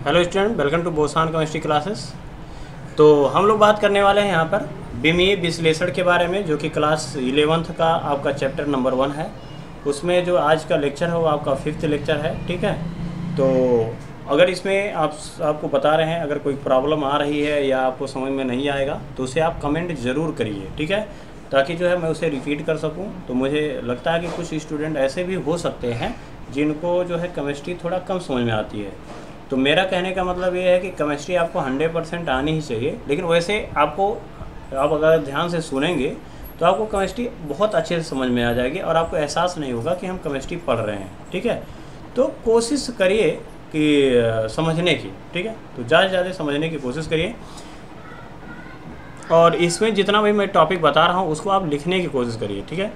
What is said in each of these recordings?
Hello student, welcome to Bosan chemistry classes. तो हम लोग बात करने वाले हैं यहाँ पर विमीय विश्लेषण के बारे में, जो कि क्लास 11th का आपका चैप्टर नंबर 1 है। उसमें जो आज का लेक्चर है वो आपका 5th लेक्चर है, ठीक है। तो अगर इसमें आपको बता रहे हैं, अगर कोई प्रॉब्लम आ रही है या आपको समझ में नहीं आएगा तो उसे आप कमेंट ज़रूर करिए, ठीक है, ताकि जो है मैं उसे रिपीट कर सकूं। तो मुझे लगता है कि कुछ स्टूडेंट ऐसे भी हो सकते हैं जिनको जो है केमिस्ट्री थोड़ा कम समझ में आती है। तो मेरा कहने का मतलब ये है कि केमिस्ट्री आपको 100% आनी ही चाहिए, लेकिन वैसे आप अगर ध्यान से सुनेंगे तो आपको केमिस्ट्री बहुत अच्छे से समझ में आ जाएगी और आपको एहसास नहीं होगा कि हम केमिस्ट्री पढ़ रहे हैं, ठीक है। तो कोशिश करिए कि समझने की, ठीक है, तो ज़्यादा से ज़्यादा समझने की कोशिश करिए। और इसमें जितना भी मैं टॉपिक बता रहा हूँ उसको आप लिखने की कोशिश करिए, ठीक है।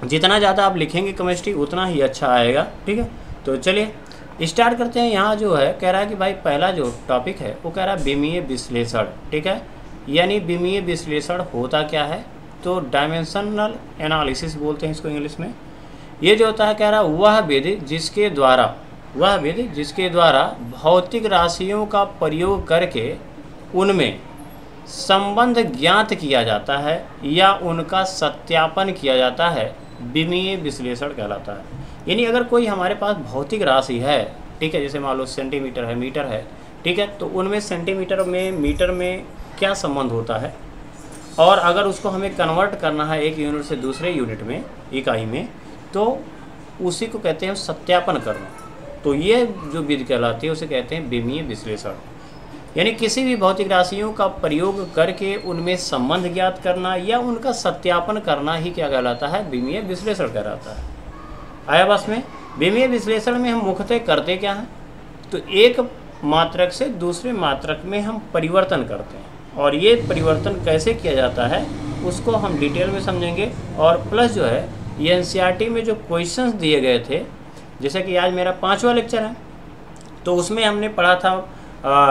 जितना ज़्यादा आप लिखेंगे केमिस्ट्री उतना ही अच्छा आएगा, ठीक है। तो चलिए स्टार्ट करते हैं। यहाँ जो है कह रहा है कि भाई पहला जो टॉपिक है वो कह रहा है विमीय विश्लेषण, ठीक है। यानी विमीय विश्लेषण होता क्या है, तो डायमेंशनल एनालिसिस बोलते हैं इसको इंग्लिश में। ये जो होता है कह रहा है वह विधि जिसके द्वारा भौतिक राशियों का प्रयोग करके उनमें संबंध ज्ञात किया जाता है या उनका सत्यापन किया जाता है, विमीय विश्लेषण कहलाता है। यानी अगर कोई हमारे पास भौतिक राशि है, ठीक है, जैसे मान लो सेंटीमीटर है, मीटर है, ठीक है, तो उनमें सेंटीमीटर में मीटर में क्या संबंध होता है, और अगर उसको हमें कन्वर्ट करना है एक यूनिट से दूसरे यूनिट में, इकाई में, तो उसी को कहते हैं सत्यापन करना। तो ये जो विधि कहलाती है उसे कहते हैं विमीय विश्लेषण। यानी किसी भी भौतिक राशियों का प्रयोग करके उनमें संबंध ज्ञात करना या उनका सत्यापन करना ही क्या कहलाता है, विमीय विश्लेषण कहलाता है। आया बस में। विमीय विश्लेषण में हम मुख्यतः करते क्या हैं, तो एक मात्रक से दूसरे मात्रक में हम परिवर्तन करते हैं, और ये परिवर्तन कैसे किया जाता है उसको हम डिटेल में समझेंगे। और प्लस जो है ये एनसीईआरटी में जो क्वेश्चंस दिए गए थे, जैसे कि आज मेरा 5वां लेक्चर है, तो उसमें हमने पढ़ा था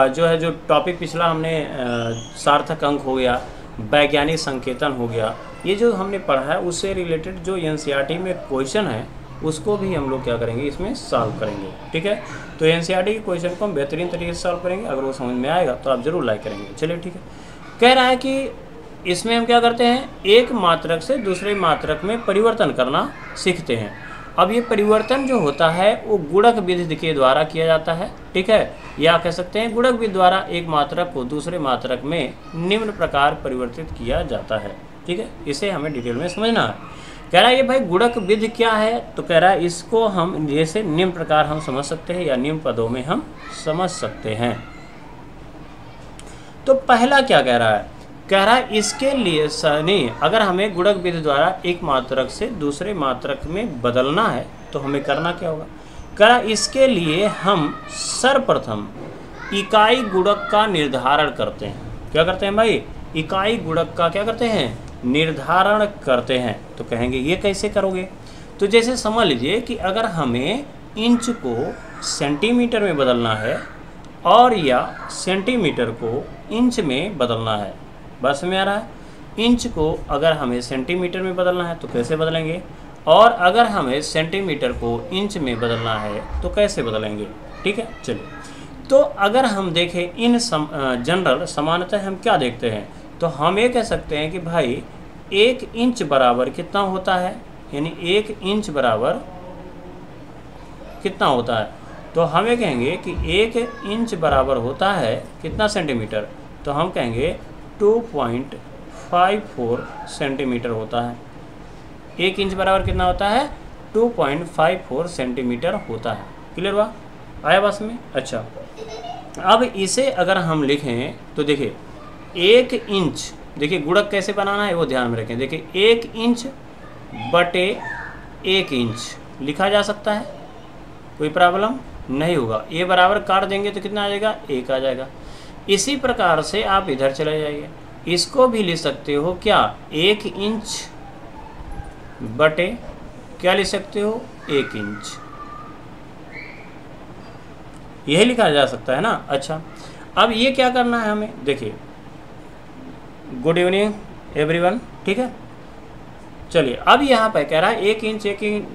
जो टॉपिक पिछला हमने सार्थक अंक हो गया, वैज्ञानिक संकेतन हो गया, ये जो हमने पढ़ा है उससे रिलेटेड जो एनसीईआरटी में क्वेश्चन है उसको भी हम लोग क्या करेंगे, इसमें सॉल्व करेंगे, ठीक है। तो एनसीईआरटी के क्वेश्चन को हम बेहतरीन तरीके से सॉल्व करेंगे। अगर वो समझ में आएगा तो आप ज़रूर लाइक करेंगे। चलिए ठीक है। कह रहा है कि इसमें हम क्या करते हैं, एक मात्रक से दूसरे मात्रक में परिवर्तन करना सीखते हैं। अब ये परिवर्तन जो होता है वो गुणक विधि के द्वारा किया जाता है, ठीक है, या कह सकते हैं गुणक विधि द्वारा एक मात्रक को दूसरे मात्रक में निम्न प्रकार परिवर्तित किया जाता है, ठीक है। इसे हमें डिटेल में समझना है। कह रहा है ये भाई गुणक विधि क्या है, तो कह रहा है इसको हम जैसे निम्न प्रकार हम समझ सकते हैं या निम्न पदों में हम समझ सकते हैं। तो पहला क्या कह रहा है, कह रहा है इसके लिए नहीं, अगर हमें गुणक विधि द्वारा एक मात्रक से दूसरे मात्रक में बदलना है तो हमें करना क्या होगा। कह रहा है इसके लिए हम सर्वप्रथम इकाई गुणक का निर्धारण करते हैं। क्या करते हैं भाई, इकाई गुणक का क्या करते हैं, निर्धारण करते हैं। तो कहेंगे ये कैसे करोगे, तो जैसे समझ लीजिए कि अगर हमें इंच को सेंटीमीटर में बदलना है और या सेंटीमीटर को इंच में बदलना है, बस में आ रहा है। इंच को अगर हमें सेंटीमीटर में बदलना है तो कैसे बदलेंगे, और अगर हमें सेंटीमीटर को इंच में बदलना है तो कैसे बदलेंगे, ठीक है। चलिए, तो अगर हम देखें इन जनरल सामान्यतः हम क्या देखते हैं, तो हम ये कह सकते हैं कि भाई 1 इंच बराबर कितना होता है, यानी 1 इंच बराबर कितना होता है, तो हम ये कहेंगे कि 1 इंच बराबर होता है कितना सेंटीमीटर, तो हम कहेंगे 2.54 सेंटीमीटर होता है। 1 इंच बराबर कितना होता है, 2.54 सेंटीमीटर होता है। क्लियर हुआ, आया बस में। अच्छा, अब इसे अगर हम लिखें तो देखिए 1 इंच, देखिए गुणक कैसे बनाना है वो ध्यान में रखें। देखिए 1 इंच बटे 1 इंच लिखा जा सकता है, कोई प्रॉब्लम नहीं होगा। ये बराबर काट देंगे तो कितना आ जाएगा, 1 आ जाएगा। इसी प्रकार से आप इधर चले जाइए, इसको भी लिख सकते हो क्या, 1 इंच बटे क्या लिख सकते हो, 1 इंच, यही लिखा जा सकता है ना। अच्छा, अब ये क्या करना है हमें, देखिए गुड इवनिंग एवरीवन, ठीक है। चलिए अब यहाँ पर कह रहा है 1 इंच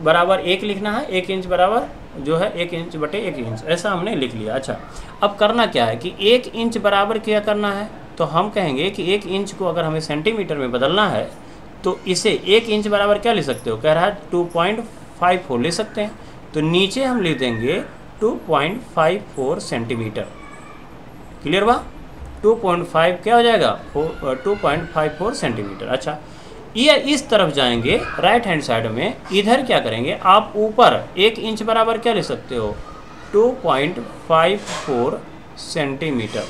बराबर 1 लिखना है, 1 इंच बराबर जो है 1 इंच बटे 1 इंच, ऐसा हमने लिख लिया। अच्छा अब करना क्या है कि 1 इंच बराबर क्या करना है, तो हम कहेंगे कि 1 इंच को अगर हमें सेंटीमीटर में बदलना है तो इसे 1 इंच बराबर क्या लिख सकते हो, कह रहा है 2.54 लिख सकते हैं। तो नीचे हम लिख देंगे 2.54 सेंटीमीटर। क्लियर बा, 2.5 क्या हो जाएगा 2.54 सेंटीमीटर। अच्छा ये इस तरफ जाएंगे राइट हैंड साइड में, इधर क्या करेंगे आप ऊपर 1 इंच बराबर क्या लिख सकते हो 2.54 सेंटीमीटर।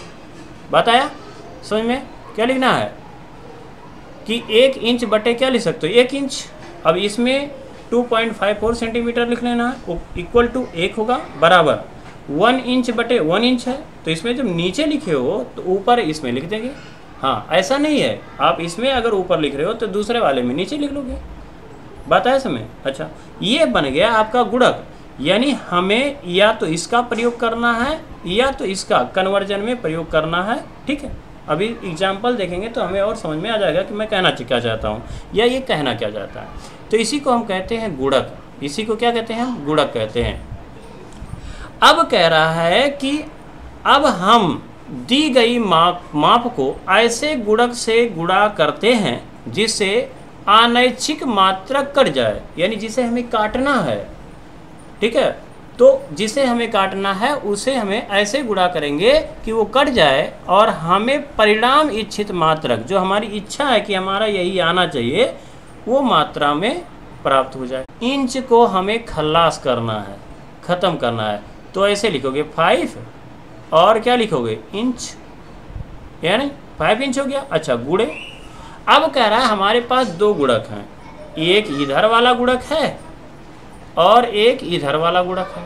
बताया समझ में, क्या लिखना है कि 1 इंच बटे क्या लिख सकते हो 1 इंच। अब इसमें 2.54 सेंटीमीटर लिख लेना है, इक्वल टू 1 होगा बराबर 1 इंच बटे 1 इंच है। तो इसमें जब नीचे लिखे हो तो ऊपर इसमें लिख देंगे। हाँ ऐसा नहीं है, आप इसमें अगर ऊपर लिख रहे हो तो दूसरे वाले में नीचे लिख लोगे। बात है समय। अच्छा ये बन गया आपका गुणक, यानी हमें या तो इसका प्रयोग करना है या तो इसका कन्वर्जन में प्रयोग करना है। ठीक है, अभी एग्जाम्पल देखेंगे तो हमें और समझ में आ जाएगा कि मैं कहना क्या चाहता हूँ या ये कहना क्या चाहता है। तो इसी को हम कहते हैं गुणक, इसी को क्या कहते हैं हम गुणक कहते हैं। अब कह रहा है कि अब हम दी गई माप को ऐसे गुणक से गुणा करते हैं जिससे अनैच्छिक मात्रा कट जाए, यानी जिसे हमें काटना है। ठीक है, तो जिसे हमें काटना है उसे हमें ऐसे गुणा करेंगे कि वो कट जाए और हमें परिणाम इच्छित मात्रक, जो हमारी इच्छा है कि हमारा यही आना चाहिए, वो मात्रा में प्राप्त हो जाए। इंच को हमें खल्लास करना है, ख़त्म करना है, तो ऐसे लिखोगे 5 और क्या लिखोगे इंच, यानी 5 इंच हो गया। अच्छा गुणे, अब कह रहा है हमारे पास 2 गुणक हैं, एक इधर वाला गुणक है और एक इधर वाला गुणक है।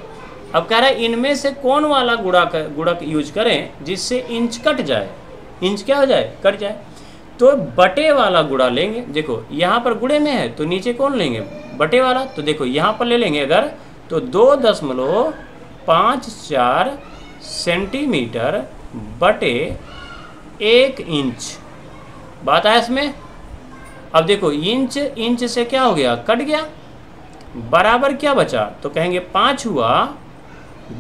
अब कह रहा है इनमें से कौन वाला गुणक यूज करें जिससे इंच कट जाए, इंच क्या हो जाए कट जाए। तो बटे वाला गुणा लेंगे। देखो यहाँ पर गुणे में है तो नीचे कौन लेंगे बटे वाला, तो देखो यहाँ पर ले लेंगे अगर तो 2.54 सेंटीमीटर बटे 1 इंच। बात है इसमें। अब देखो इंच से क्या हो गया कट गया, बराबर क्या बचा, तो कहेंगे 5 हुआ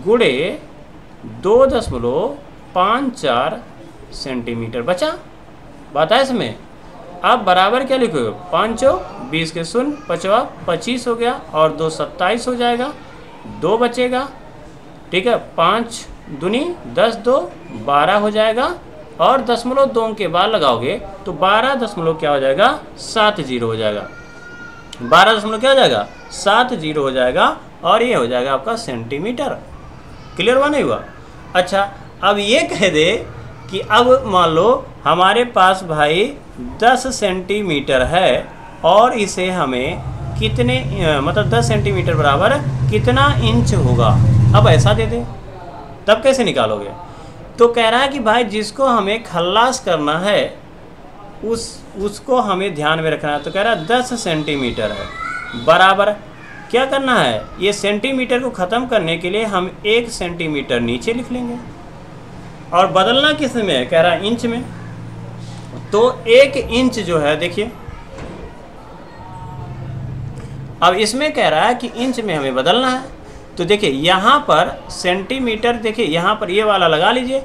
गुणे 2.54 सेंटीमीटर बचा। बात है इसमें। अब बराबर क्या लिखोगे 5 20 के 0 5 25 हो गया और 2 27 हो जाएगा, 2 बचेगा। ठीक है, 5 दूनी 10 2 12 हो जाएगा और 0.2 के बाद लगाओगे तो 12 क्या हो जाएगा 70 हो जाएगा, 12 क्या हो जाएगा 70 हो जाएगा और ये हो जाएगा आपका सेंटीमीटर। क्लियर हुआ नहीं हुआ। अच्छा अब ये कह दे कि अब मान लो हमारे पास भाई 10 सेंटीमीटर है और इसे हमें कितने मतलब 10 सेंटीमीटर बराबर कितना इंच होगा। अब ऐसा दे दे तब कैसे निकालोगे। तो कह रहा है कि भाई जिसको हमें खल्लास करना है उसको हमें ध्यान में रखना है। तो कह रहा है 10 सेंटीमीटर है बराबर क्या करना है, ये सेंटीमीटर को ख़त्म करने के लिए हम 1 सेंटीमीटर नीचे लिख लेंगे और बदलना किस में है, कह रहा है इंच में। तो 1 इंच जो है देखिए, अब इसमें कह रहा है कि इंच में हमें बदलना है। तो देखिए यहाँ पर सेंटीमीटर, देखिए यहाँ पर ये वाला लगा लीजिए,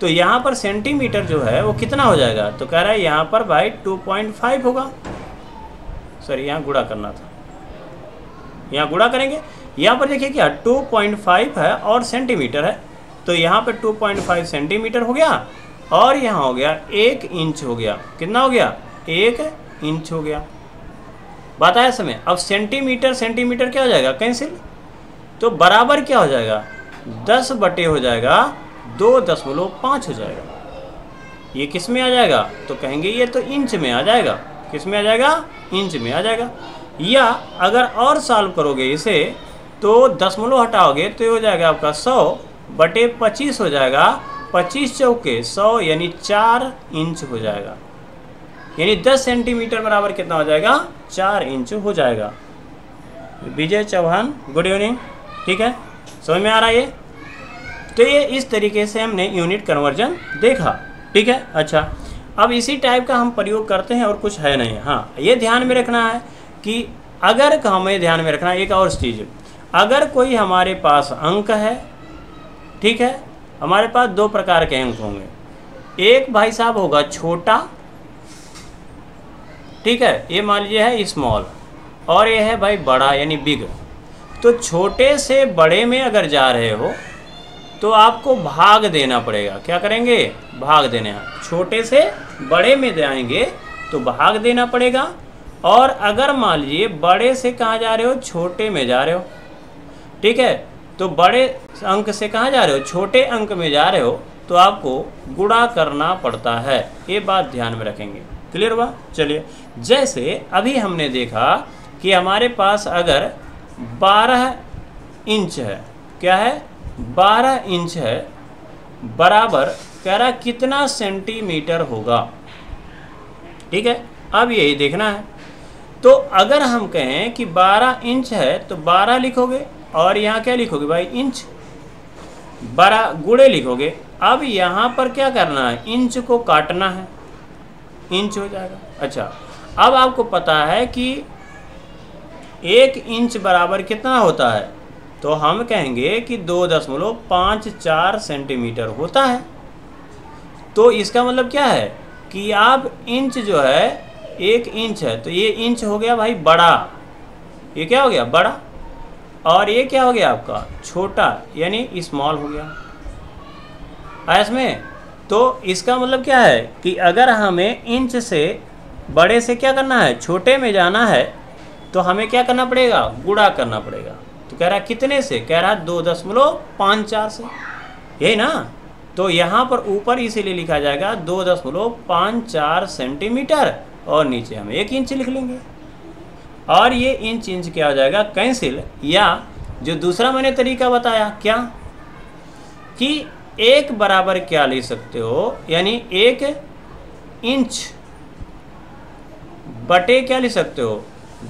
तो यहाँ पर सेंटीमीटर जो है वो कितना हो जाएगा, तो कह रहा है यहाँ पर भाई 2.5 होगा। सॉरी यहाँ गुणा करना था, यहाँ गुणा करेंगे। यहाँ पर देखिए क्या 2.5 है और सेंटीमीटर है, तो यहाँ पर 2.5 सेंटीमीटर हो गया और यहाँ हो गया 1 इंच हो गया। कितना हो गया 1 इंच हो गया। बात आया समय। अब सेंटीमीटर क्या हो जाएगा कैंसिल, तो बराबर क्या हो जाएगा 10 बटे हो जाएगा 2.5 हो जाएगा। ये किस में आ जाएगा, तो कहेंगे ये तो इंच में आ जाएगा। किस में आ जाएगा, इंच में आ जाएगा। या अगर और सॉल्व करोगे इसे तो 10 हटाओगे तो ये हो जाएगा आपका 100 बटे 25 हो जाएगा। 25 चौके 100 यानी 4 इंच हो जाएगा। यानी 10 सेंटीमीटर बराबर कितना हो जाएगा 4 इंच हो जाएगा। विजय चौहान गुड इवनिंग। ठीक है, समझ में आ रहा है ये। तो ये इस तरीके से हमने यूनिट कन्वर्जन देखा। ठीक है, अच्छा अब इसी टाइप का हम प्रयोग करते हैं और कुछ है नहीं। हाँ ये ध्यान में रखना है कि अगर हमें ध्यान में रखना एक और चीज़, अगर कोई हमारे पास अंक है, ठीक है, हमारे पास दो प्रकार के अंक होंगे, एक भाई साहब होगा छोटा, ठीक है, ये मान लीजिए है स्मॉल, और ये है भाई बड़ा यानी बिग। तो छोटे से बड़े में अगर जा रहे हो तो आपको भाग देना पड़ेगा। क्या करेंगे? भाग देना। छोटे से बड़े में जाएंगे तो भाग देना पड़ेगा। और अगर मान लीजिए बड़े से कहाँ जा रहे हो? छोटे में जा रहे हो, ठीक है, तो बड़े अंक से कहाँ जा रहे हो? छोटे अंक में जा रहे हो, तो आपको गुणा करना पड़ता है। ये बात ध्यान में रखेंगे। क्लियर हुआ? चलिए, जैसे अभी हमने देखा कि हमारे पास अगर 12 इंच है, क्या है? 12 इंच है, बराबर कह रहा कितना सेंटीमीटर होगा, ठीक है। अब यही देखना है। तो अगर हम कहें कि 12 इंच है तो 12 लिखोगे और यहाँ क्या लिखोगे भाई? इंच, 12 गुणे लिखोगे। अब यहाँ पर क्या करना है? इंच को काटना है, इंच हो जाएगा। अच्छा, अब आपको पता है कि 1 इंच बराबर कितना होता है? तो हम कहेंगे कि 2.54 सेंटीमीटर होता है। तो इसका मतलब क्या है कि आप इंच जो है 1 इंच है तो ये इंच हो गया भाई बड़ा, ये क्या हो गया? बड़ा। और ये क्या हो गया आपका? छोटा, यानी स्मॉल हो गया। इसमें तो इसका मतलब क्या है कि अगर हमें इंच से बड़े से क्या करना है? छोटे में जाना है, तो हमें क्या करना पड़ेगा? गुणा करना पड़ेगा। तो कह रहा कितने से? कह रहा 2.54 से, यही ना। तो यहाँ पर ऊपर इसीलिए लिखा जाएगा 2.54 सेंटीमीटर और नीचे हम 1 इंच लिख लेंगे। और ये इंच इंच क्या हो जाएगा? कैंसिल। या जो दूसरा मैंने तरीका बताया, क्या कि 1 बराबर क्या ले सकते हो? यानी 1 इंच बटे क्या ले सकते हो?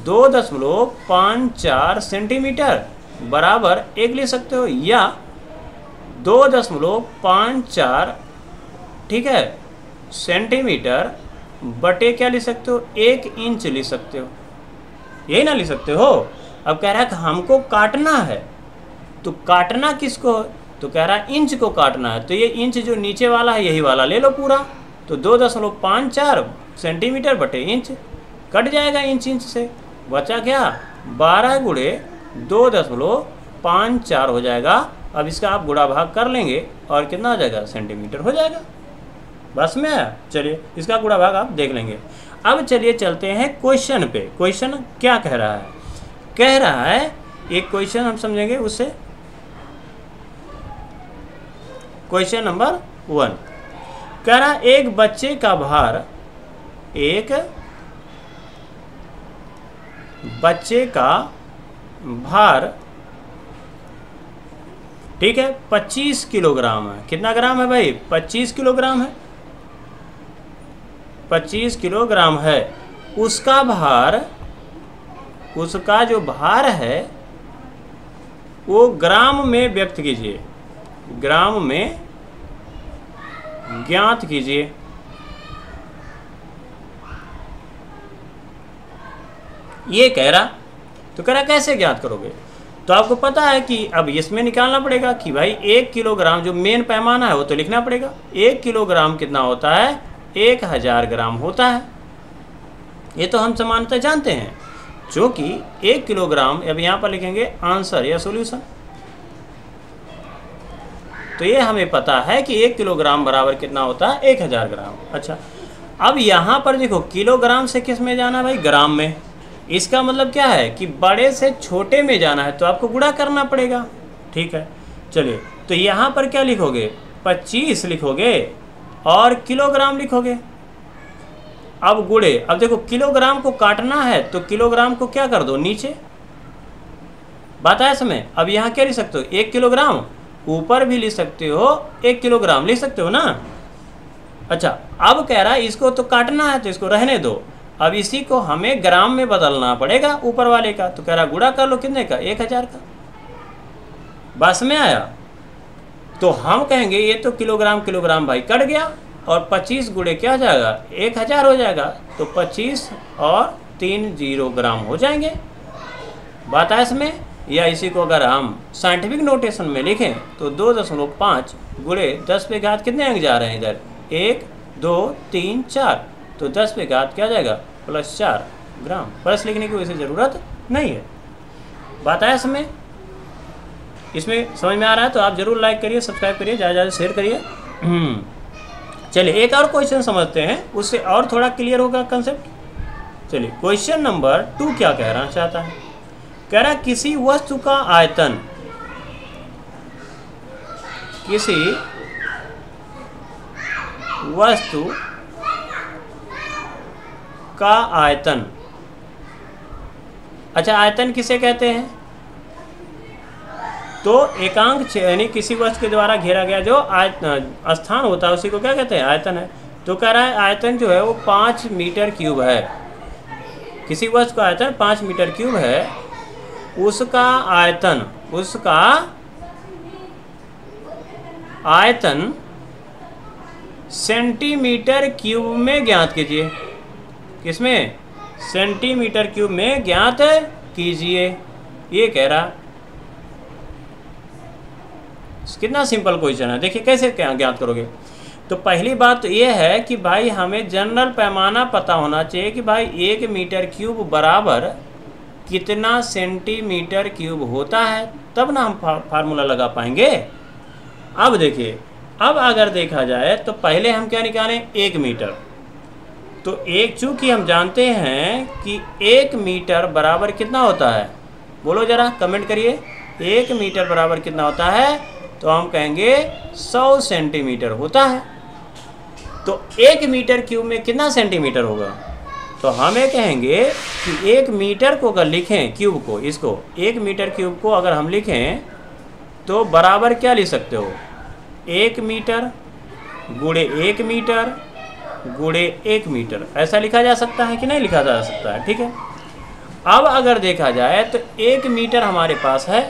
2.54 सेंटीमीटर बराबर 1 ले सकते हो, या 2.54, ठीक है, सेंटीमीटर बटे क्या ले सकते हो? 1 इंच ले सकते हो, यही ना ले सकते हो। अब कह रहा है कि हमको काटना है, तो काटना किसको? तो कह रहा है इंच को काटना है। तो ये इंच जो नीचे वाला है यही वाला ले लो पूरा। तो 2.54 सेंटीमीटर बटे इंच कट जाएगा इंच इंच से, बचा क्या? 12 गुणे 2.54 हो जाएगा। अब इसका आप गुणा भाग कर लेंगे और कितना हो जाएगा? सेंटीमीटर हो जाएगा। बस में आया? चलिए, इसका गुणा भाग आप देख लेंगे। अब चलिए चलते हैं क्वेश्चन पे। क्वेश्चन क्या कह रहा है? कह रहा है एक क्वेश्चन हम समझेंगे उससे। क्वेश्चन नंबर 1 कह रहा एक बच्चे का भार, एक बच्चे का भार, ठीक है, 25 किलोग्राम है। कितना ग्राम है भाई? 25 किलोग्राम है। 25 किलोग्राम है। उसका भार, उसका जो भार है वो ग्राम में व्यक्त कीजिए, ग्राम में ज्ञात कीजिए। ये कह रहा, तो कह रहा कैसे ज्ञात करोगे? तो आपको पता है कि अब इसमें निकालना पड़ेगा कि भाई 1 किलोग्राम जो मेन पैमाना है वो तो लिखना पड़ेगा। 1 किलोग्राम कितना होता है? 1000 ग्राम होता है। ये तो हम सामान्यतः जानते हैं, क्योंकि 1 किलोग्राम, अब यहाँ पर लिखेंगे आंसर या सॉल्यूशन। तो ये हमें पता है कि 1 किलोग्राम बराबर कितना होता है? 1000 ग्राम। अच्छा, अब यहाँ पर देखो किलोग्राम से किस में जाना है भाई? ग्राम में। इसका मतलब क्या है कि बड़े से छोटे में जाना है तो आपको गुणा करना पड़ेगा, ठीक है। चलिए, तो यहाँ पर क्या लिखोगे? 25 लिखोगे और किलोग्राम लिखोगे। अब गुणे, अब देखो किलोग्राम को काटना है तो किलोग्राम को क्या कर दो? नीचे। बात है समय। अब यहाँ क्या लिख सकते हो? 1 किलोग्राम, ऊपर भी लिख सकते हो 1 किलोग्राम लिख सकते हो ना। अच्छा, अब कह रहा है इसको तो काटना है तो इसको रहने दो। अब इसी को हमें ग्राम में बदलना पड़ेगा ऊपर वाले का। तो कह रहा गुणा कर लो कितने का? 1000 का। बस में आया? तो हम कहेंगे ये तो किलोग्राम किलोग्राम भाई कट गया और 25 गुणे क्या हो जाएगा? 1000 हो जाएगा। तो 25 और 30 ग्राम हो जाएंगे। बात है इसमें। या इसी को अगर हम साइंटिफिक नोटेशन में लिखें तो 2.5 गुणे 10 पे घात कितने अंक जा रहे हैं इधर, 1 2 3 4, तो 10 पे घात क्या जाएगा +4 ग्राम। प्लस लिखने की वैसे ज़रूरत नहीं है। बात है इसमें। इसमें समझ में आ रहा है तो आप ज़रूर लाइक करिए, सब्सक्राइब करिए, ज़्यादा ज़्यादा शेयर करिए। चलिए एक और क्वेश्चन समझते हैं, उससे और थोड़ा क्लियर होगा कंसेप्ट। चलिए क्वेश्चन नंबर 2 क्या कहना चाहता है। कह रहा किसी वस्तु का आयतन, किसी वस्तु का आयतन। अच्छा आयतन किसे कहते हैं, तो एकांक यानी किसी वस्तु के द्वारा घेरा गया जो स्थान होता है उसी को क्या कहते हैं, आयतन है। तो कह रहा है आयतन जो है वो 5 मीटर क्यूब है। किसी वस्तु का आयतन 5 मीटर क्यूब है, उसका आयतन सेंटीमीटर क्यूब में ज्ञात कीजिए। किसमें, सेंटीमीटर क्यूब में ज्ञात कीजिए, ये कह रहा। कितना सिंपल क्वेश्चन है। देखिए कैसे क्या ज्ञात करोगे। तो पहली बात तो ये है कि भाई हमें जनरल पैमाना पता होना चाहिए कि भाई 1 मीटर क्यूब बराबर कितना सेंटीमीटर क्यूब होता है, तब ना हम फार्मूला लगा पाएंगे। अब देखिए, अब अगर देखा जाए तो पहले हम क्या निकालें, 1 मीटर। तो एक चूँकि हम जानते हैं कि 1 मीटर बराबर कितना होता है, बोलो ज़रा कमेंट करिए। 1 मीटर बराबर कितना होता है, तो हम कहेंगे 100 सेंटीमीटर होता है। तो 1 मीटर क्यूब में कितना सेंटीमीटर होगा, तो हमें कहेंगे कि 1 मीटर को अगर लिखें क्यूब को, इसको 1 मीटर क्यूब को अगर हम लिखें तो बराबर क्या लिख सकते हो, 1 मीटर गुणे 1 मीटर गुणे 1 मीटर, ऐसा लिखा जा सकता है कि नहीं लिखा जा सकता है। ठीक है। अब अगर देखा जाए तो 1 मीटर हमारे पास है,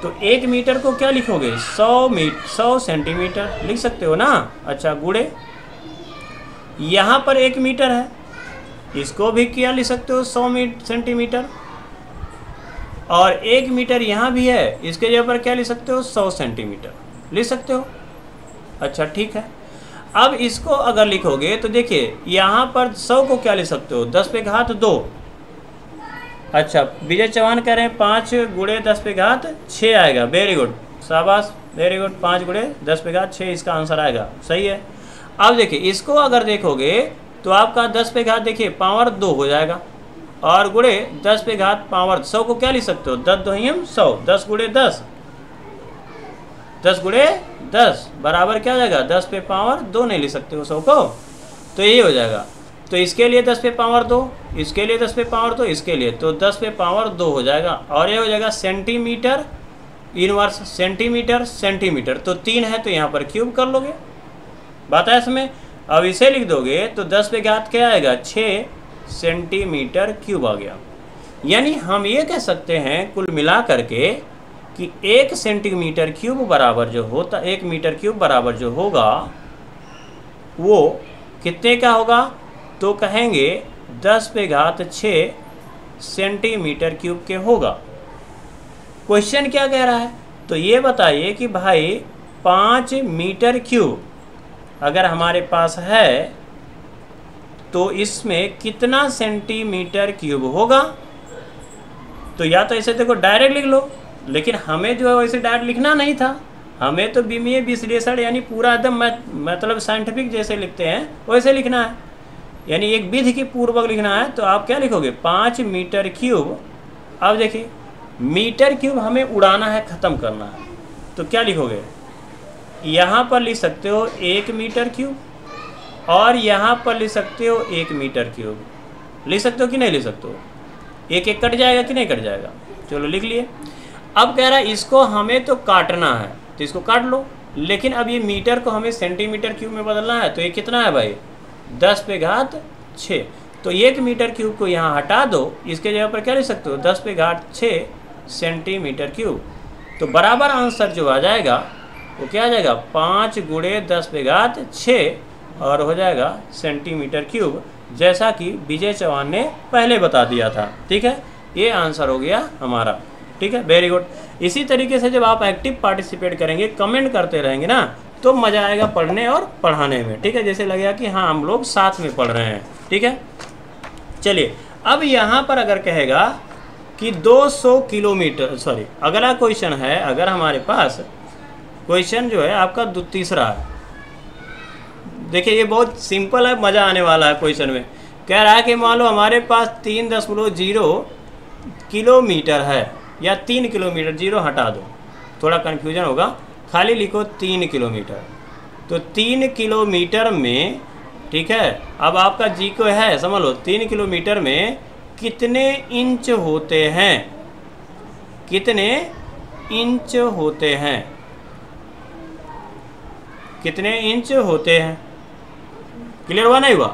तो 1 मीटर को क्या लिखोगे, 100 सेंटीमीटर लिख सकते हो ना। अच्छा गुणे यहाँ पर 1 मीटर है, इसको भी क्या लिख सकते हो 100 सेंटीमीटर, और 1 मीटर यहाँ भी है, इसके जगह पर क्या लिख सकते हो 100 सेंटीमीटर लिख सकते हो। अच्छा ठीक है। अब इसको अगर लिखोगे तो देखिए यहाँ पर 100 को क्या लिख सकते हो, 10 पे घात 2। अच्छा विजय चौहान कह रहे हैं 5 गुणे 10 पे घात 6 आएगा। वेरी गुड, शाबाश, वेरी गुड। 5 गुणे 10 पे घात 6 इसका आंसर आएगा, सही है। अब देखिए इसको अगर देखोगे तो आपका 10 पे घात देखिए पावर 2 हो जाएगा, और गुणे 10 पे घात पावर 100 को क्या लिख सकते हो, 10 2 100, 10 गुणे 10, 10 गुणे 10 बराबर क्या हो जाएगा, 10 पे पावर 2 नहीं लिख सकते हो 100 को, तो यही हो जाएगा। तो इसके लिए 10 पे पावर 2, इसके लिए 10 पे पावर 2, इसके लिए तो 10 पे पावर 2 हो जाएगा, और ये हो जाएगा सेंटीमीटर इनवर्स, सेंटीमीटर सेंटीमीटर, तो 3 है तो यहाँ पर क्यूब कर लोगे। बात है इसमें। अब इसे लिख दोगे तो 10 पे घात क्या आएगा, 6 सेंटीमीटर क्यूब आ गया। यानी हम ये कह सकते हैं कुल मिला करके कि 1 सेंटीमीटर क्यूब बराबर जो होता, 1 मीटर क्यूब बराबर जो होगा वो कितने का होगा, तो कहेंगे 10 पे घात 6 सेंटीमीटर क्यूब के होगा। क्वेश्चन क्या कह रहा है, तो ये बताइए कि भाई 5 मीटर क्यूब अगर हमारे पास है तो इसमें कितना सेंटीमीटर क्यूब होगा। तो या तो ऐसे देखो डायरेक्ट लिख लो, लेकिन हमें जो है वैसे डायरेक्ट लिखना नहीं था, हमें तो विमीय विश्लेषण यानी पूरा एकदम मतलब साइंटिफिक जैसे लिखते हैं वैसे लिखना है, यानी एक विधि की पूर्वक लिखना है। तो आप क्या लिखोगे, 5 मीटर क्यूब। अब देखिए मीटर क्यूब हमें उड़ाना है, ख़त्म करना है, तो क्या लिखोगे, यहाँ पर लिख सकते हो 1 मीटर क्यूब, और यहाँ पर लिख सकते हो 1 मीटर क्यूब। लिख सकते हो कि नहीं लिख सकते हो, एक एक कट जाएगा कि नहीं कट जाएगा, चलो लिख लिए। अब कह रहा है इसको हमें तो काटना है, तो इसको काट लो, लेकिन अब ये मीटर को हमें सेंटीमीटर क्यूब में बदलना है, तो ये कितना है भाई, 10 पे घात 6। तो 1 मीटर क्यूब को यहाँ हटा दो, इसके जगह पर क्या लिख सकते हो, 10 पे घात 6 सेंटीमीटर क्यूब। तो बराबर आंसर जो आ जाएगा वो क्या आ जाएगा, 5 गुणे 10 पे घात 6, और हो जाएगा सेंटीमीटर क्यूब जैसा कि विजय चौहान ने पहले बता दिया था। ठीक है, ये आंसर हो गया हमारा। ठीक है, वेरी गुड। इसी तरीके से जब आप एक्टिव पार्टिसिपेट करेंगे, कमेंट करते रहेंगे ना, तो मज़ा आएगा पढ़ने और पढ़ाने में। ठीक है, जैसे लगेगा कि हाँ हम लोग साथ में पढ़ रहे हैं। ठीक है, चलिए अब यहाँ पर अगर कहेगा कि 200 किलोमीटर, सॉरी अगला क्वेश्चन है, अगर हमारे पास क्वेश्चन जो है आपका तीसरा है। देखिए ये बहुत सिंपल है, मज़ा आने वाला है क्वेश्चन में। कह रहा है कि मान लो हमारे पास 3.0 किलोमीटर है, या 3 किलोमीटर, जीरो हटा दो, थोड़ा कन्फ्यूजन होगा, खाली लिखो 3 किलोमीटर। तो 3 किलोमीटर में, ठीक है, अब आपका जी को है समझ लो, 3 किलोमीटर में कितने इंच होते हैं, कितने इंच होते हैं, कितने इंच होते हैं। क्लियर हुआ नहीं हुआ?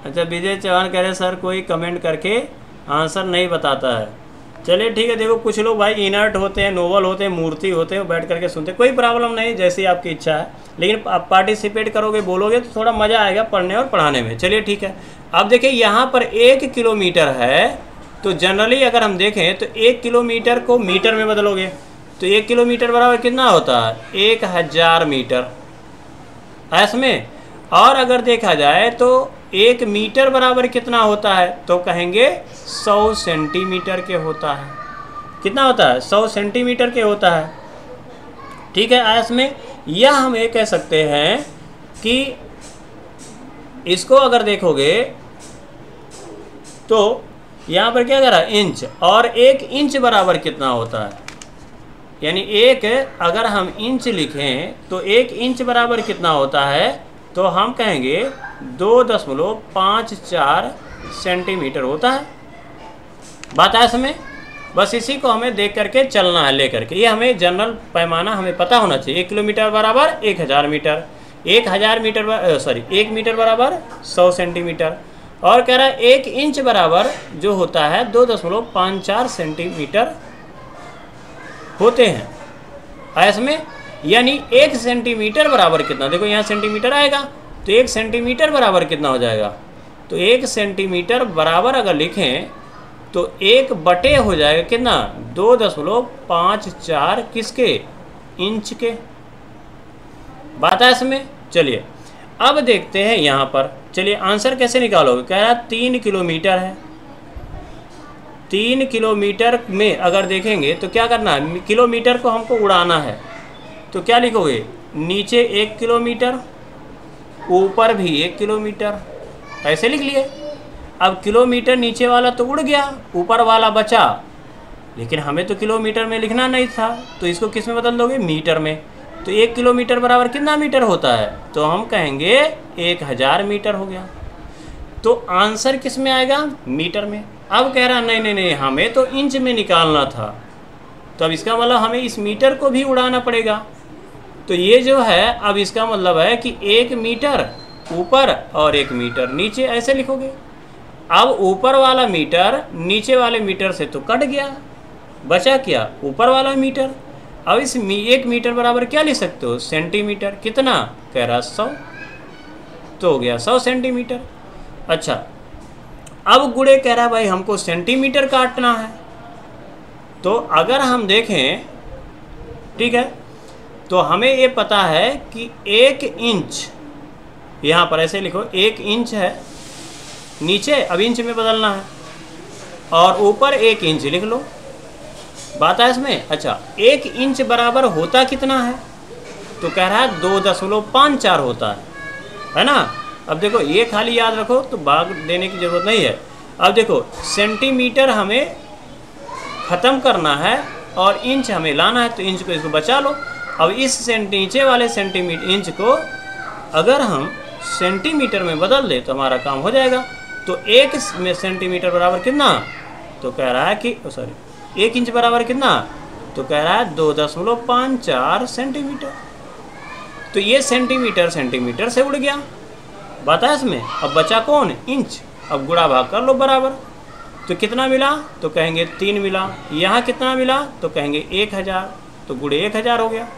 अच्छा, विजय चौहान कह रहे सर कोई कमेंट करके आंसर नहीं बताता है। चलिए ठीक है, देखो कुछ लोग भाई इनर्ट होते हैं, नोबल होते हैं, मूर्ति होते हैं, बैठ करके सुनते हैं, कोई प्रॉब्लम नहीं, जैसी आपकी इच्छा है, लेकिन आप पार्टिसिपेट करोगे, बोलोगे तो थोड़ा मज़ा आएगा पढ़ने और पढ़ाने में। चलिए ठीक है, अब देखिए यहाँ पर 1 किलोमीटर है, तो जनरली अगर हम देखें तो 1 किलोमीटर को मीटर में बदलोगे तो 1 किलोमीटर बराबर कितना होता है, 1000 मीटर इसमें। और अगर देखा जाए तो 1 मीटर बराबर कितना होता है, तो कहेंगे 100 सेंटीमीटर के होता है। कितना होता है, 100 सेंटीमीटर के होता है। ठीक है, इसमें या हम ये कह सकते हैं कि इसको अगर देखोगे तो यहाँ पर क्या करा, इंच, और 1 इंच बराबर कितना होता है, यानी एक अगर हम इंच लिखें तो 1 इंच बराबर कितना होता है, तो हम कहेंगे 2.54 सेंटीमीटर होता है। बात है इसमें, बस इसी को हमें देख करके चलना है, ले करके, ये हमें जनरल पैमाना हमें पता होना चाहिए। 1 किलोमीटर बराबर 1000 मीटर, 1000 मीटर सॉरी 1 मीटर बराबर 100 सेंटीमीटर, और कह रहा है 1 इंच बराबर जो होता है 2.54 सेंटीमीटर होते हैं इसमें। यानी 1 सेंटीमीटर बराबर कितना, देखो यहाँ सेंटीमीटर आएगा, तो 1 सेंटीमीटर बराबर कितना हो जाएगा, तो 1 सेंटीमीटर बराबर अगर लिखें तो 1 बटे हो जाएगा कितना, 2.54 किसके, इंच के। बात है इसमें। चलिए अब देखते हैं यहाँ पर, चलिए आंसर कैसे निकालोगे। कह रहा है 3 किलोमीटर है, 3 किलोमीटर में अगर देखेंगे तो क्या करना है, किलोमीटर को हमको उड़ाना है, तो क्या लिखोगे, नीचे 1 किलोमीटर, ऊपर भी 1 किलोमीटर, ऐसे लिख लिए। अब किलोमीटर नीचे वाला तो उड़ गया, ऊपर वाला बचा, लेकिन हमें तो किलोमीटर में लिखना नहीं था, तो इसको किस में बदल दोगे, मीटर में। तो 1 किलोमीटर बराबर कितना मीटर होता है, तो हम कहेंगे 1000 मीटर हो गया। तो आंसर किस में आएगा, मीटर में। अब कह रहा नहीं नहीं नहीं, हमें तो इंच में निकालना था, तो अब इसका मतलब हमें इस मीटर को भी उड़ाना पड़ेगा। तो ये जो है, अब इसका मतलब है कि 1 मीटर ऊपर और 1 मीटर नीचे, ऐसे लिखोगे। अब ऊपर वाला मीटर नीचे वाले मीटर से तो कट गया, बचा क्या, ऊपर वाला मीटर। अब इस 1 मीटर बराबर क्या लिख सकते हो, सेंटीमीटर। कितना, कह रहा 100, तो हो गया 100 सेंटीमीटर। अच्छा, अब गुड़े कह रहा है भाई हमको सेंटीमीटर काटना है, तो अगर हम देखें, ठीक है, तो हमें ये पता है कि 1 इंच, यहाँ पर ऐसे लिखो, 1 इंच है नीचे, अब इंच में बदलना है, और ऊपर 1 इंच लिख लो। बात है इसमें। अच्छा, 1 इंच बराबर होता कितना है, तो कह रहा है 2.54 होता है ना। अब देखो ये खाली याद रखो, तो भाग देने की ज़रूरत नहीं है। अब देखो सेंटीमीटर हमें ख़त्म करना है और इंच हमें लाना है, तो इंच को इसको बचा लो। अब इस नीचे वाले सेंटीमीटर इंच को अगर हम सेंटीमीटर में बदल दे तो हमारा काम हो जाएगा। तो 1 सेंटीमीटर बराबर कितना, तो कह रहा है कि सॉरी 1 इंच बराबर कितना, तो कह रहा है 2.54 सेंटीमीटर। तो ये सेंटीमीटर सेंटीमीटर से उड़ गया, बात है इसमें। अब बचा कौन, इंच। अब गुणा भाग कर लो बराबर, तो कितना मिला, तो कहेंगे 3 मिला। यहाँ कितना मिला, तो कहेंगे 1000, तो गुणे 1000 हो गया।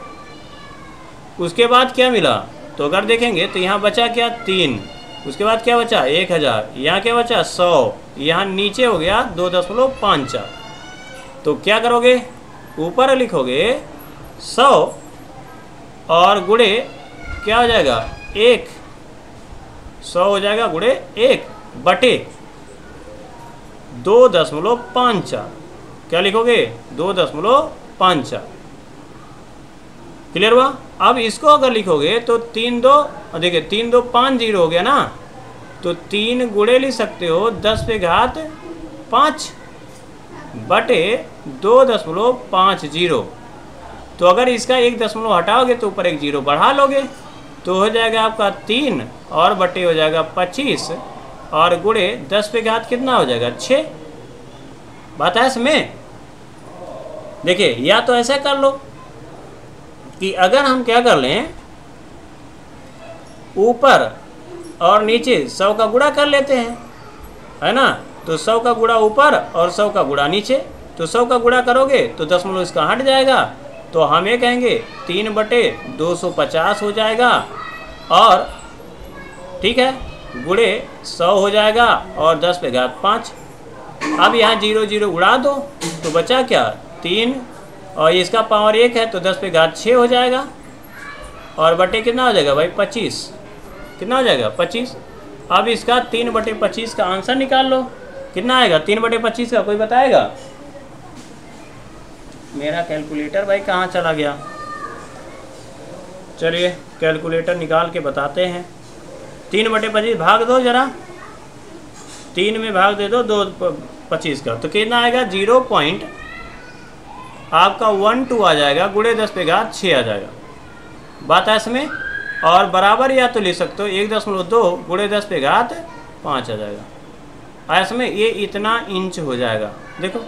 उसके बाद क्या मिला, तो अगर देखेंगे तो यहाँ बचा क्या 3, उसके बाद क्या बचा 1000, यहाँ क्या बचा 100, यहाँ नीचे हो गया 2.54। तो क्या करोगे, ऊपर लिखोगे 100 और गुणे क्या हो जाएगा 1, 100 हो जाएगा गुणे 1 बटे 2.54। क्या लिखोगे 2.54। क्लियर हुआ। अब इसको अगर लिखोगे तो 3 2, देखिए 3 2 5 0 हो गया ना, तो 3 गुणे लिख सकते हो 10⁵ बटे 2.50। तो अगर इसका 1 दशमलव हटाओगे तो ऊपर 1 0 बढ़ा लोगे, तो हो जाएगा आपका 3 और बटे हो जाएगा 25 और गुणे 10⁵ कितना हो जाएगा 6। बात है इसमें। देखिए या तो ऐसा कर लो कि अगर हम क्या कर लें, ऊपर और नीचे 100 का गुणा कर लेते हैं, है ना। तो 100 का गुणा ऊपर और 100 का गुणा नीचे, तो 100 का गुणा करोगे तो दशमलव इसका हट जाएगा, तो हम ये कहेंगे 3/250 हो जाएगा और ठीक है गुणे 100 हो जाएगा और 10⁵5। अब यहाँ 0 0 उड़ा दो तो बचा क्या 3 और इसका पावर 1 है तो 10⁵6 हो जाएगा और बटे कितना हो जाएगा भाई 25। कितना हो जाएगा 25। अब इसका 3/25 का आंसर निकाल लो, कितना आएगा 3/25 का, कोई बताएगा। मेरा कैलकुलेटर भाई कहाँ चला गया, चलिए कैलकुलेटर निकाल के बताते हैं। 3/25 भाग दो जरा, 3 में भाग दे दो 2/25 का, तो कितना आएगा 0. आपका 12 आ जाएगा गुणे 10⁵6 आ जाएगा। बात है इसमें। और बराबर या तो ले सकते हो 1.2 गुणे 10⁵5 आ जाएगा। इसमें ये इतना इंच हो जाएगा। देखो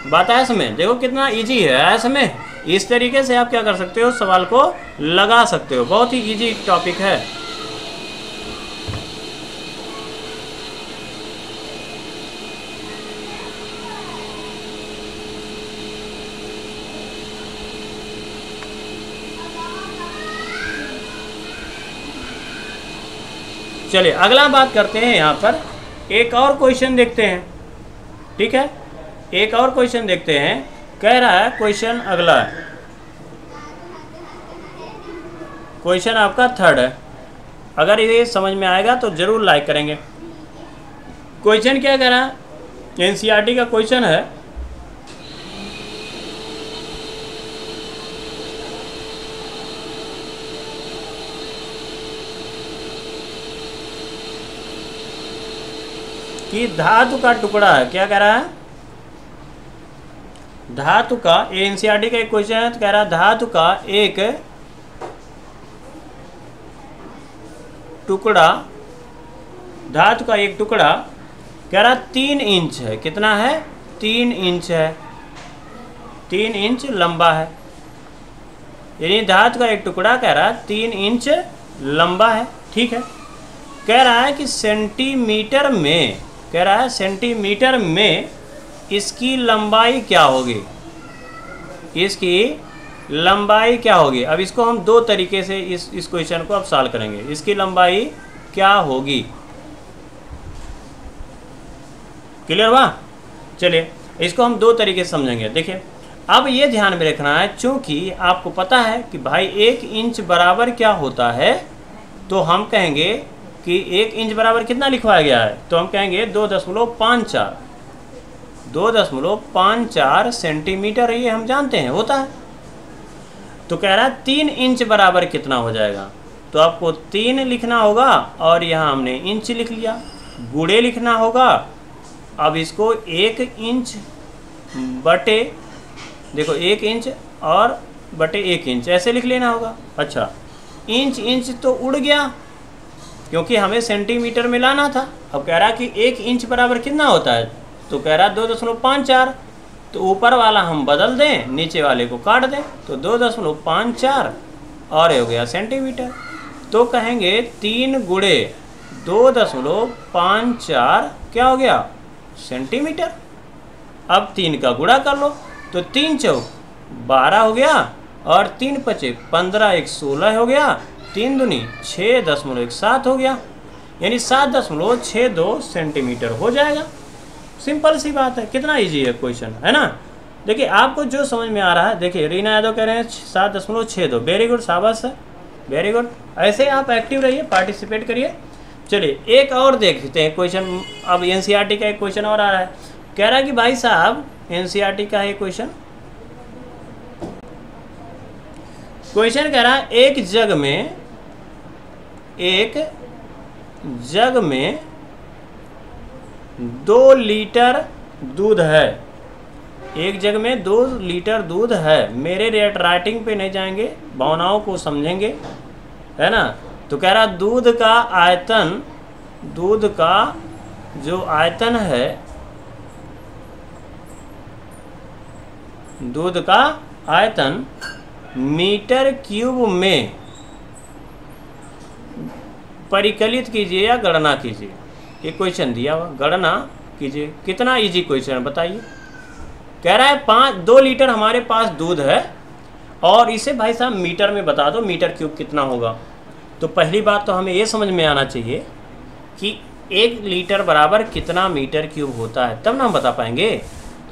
बात है इसमें, देखो कितना इजी है। इसमें इस तरीके से आप क्या कर सकते हो, सवाल को लगा सकते हो। बहुत ही इजी टॉपिक है। चलिए अगला बात करते हैं। यहाँ पर एक और क्वेश्चन देखते हैं, ठीक है। एक और क्वेश्चन देखते हैं। कह रहा है क्वेश्चन अगला है, क्वेश्चन आपका 3rd है। अगर ये समझ में आएगा तो ज़रूर लाइक करेंगे। क्वेश्चन क्या कह रहा है, एनसीईआरटी का क्वेश्चन है। कि धातु का टुकड़ा है, क्या कह रहा है, धातु का, एनसीईआरटी का एक क्वेश्चन है। तो कह रहा है धातु का एक टुकड़ा, धातु का एक टुकड़ा कह रहा 3 इंच है। कितना है 3 इंच है, 3 इंच लंबा है। यानी धातु का एक टुकड़ा कह रहा है 3 इंच लंबा है, ठीक है। कह रहा है कि सेंटीमीटर में, कह रहा है सेंटीमीटर में इसकी लंबाई क्या होगी, इसकी लंबाई क्या होगी। अब इसको हम 2 तरीके से इस क्वेश्चन को अब सॉल्व करेंगे। इसकी लंबाई क्या होगी, क्लियर हुआ। चलिए इसको हम 2 तरीके से समझेंगे। देखिए अब ये ध्यान में रखना है, चूंकि आपको पता है कि भाई 1 इंच बराबर क्या होता है, तो हम कहेंगे कि 1 इंच बराबर कितना लिखवाया गया है, तो हम कहेंगे 2.54, 2.54 सेंटीमीटर, ये हम जानते हैं होता है। तो कह रहा है 3 इंच बराबर कितना हो जाएगा, तो आपको 3 लिखना होगा और यहाँ हमने इंच लिख लिया, गुणे लिखना होगा। अब इसको 1 इंच बटे, देखो 1 इंच और बटे 1 इंच ऐसे लिख लेना होगा। अच्छा इंच इंच तो उड़ गया क्योंकि हमें सेंटीमीटर में लाना था। अब कह रहा कि 1 इंच बराबर कितना होता है, तो कह रहा 2.54, तो ऊपर वाला हम बदल दें, नीचे वाले को काट दें, तो 2.54 और ये हो गया सेंटीमीटर। तो कहेंगे 3 गुणे 2.54 क्या हो गया सेंटीमीटर। अब 3 का गुणा कर लो, तो 3 चौक 12 हो गया, और 3 पचे 15, 1 16 हो गया, 3 दूनी 6.17 हो गया, यानी 7.62 सेंटीमीटर हो जाएगा। सिंपल सी बात है, कितना इजी है क्वेश्चन, है ना। देखिए आपको जो समझ में आ रहा है, देखिए रीना यादव कह रहे हैं 7.62, वेरी गुड, शाबाश है, वेरी गुड। ऐसे आप एक्टिव रहिए, पार्टिसिपेट करिए। चलिए एक और देखते हैं क्वेश्चन। अब एनसीईआरटी का एक क्वेश्चन और आ रहा है, कह रहा है कि भाई साहब एनसीईआरटी का है क्वेश्चन कह रहा है एक जग में 2 लीटर दूध है, एक जग में 2 लीटर दूध है। मेरे राइटिंग पे नहीं जाएंगे, भावनाओं को समझेंगे, है ना। तो कह रहा दूध का जो आयतन है, दूध का आयतन मीटर क्यूब में परिकलित कीजिए या गणना कीजिए। ये क्वेश्चन दिया हुआ, गणना कीजिए। कितना इजी क्वेश्चन है बताइए। कह रहा है 2 लीटर हमारे पास दूध है और इसे भाई साहब मीटर में बता दो, मीटर क्यूब कितना होगा। तो पहली बात तो हमें ये समझ में आना चाहिए कि 1 लीटर बराबर कितना मीटर क्यूब होता है, तब ना हम बता पाएंगे।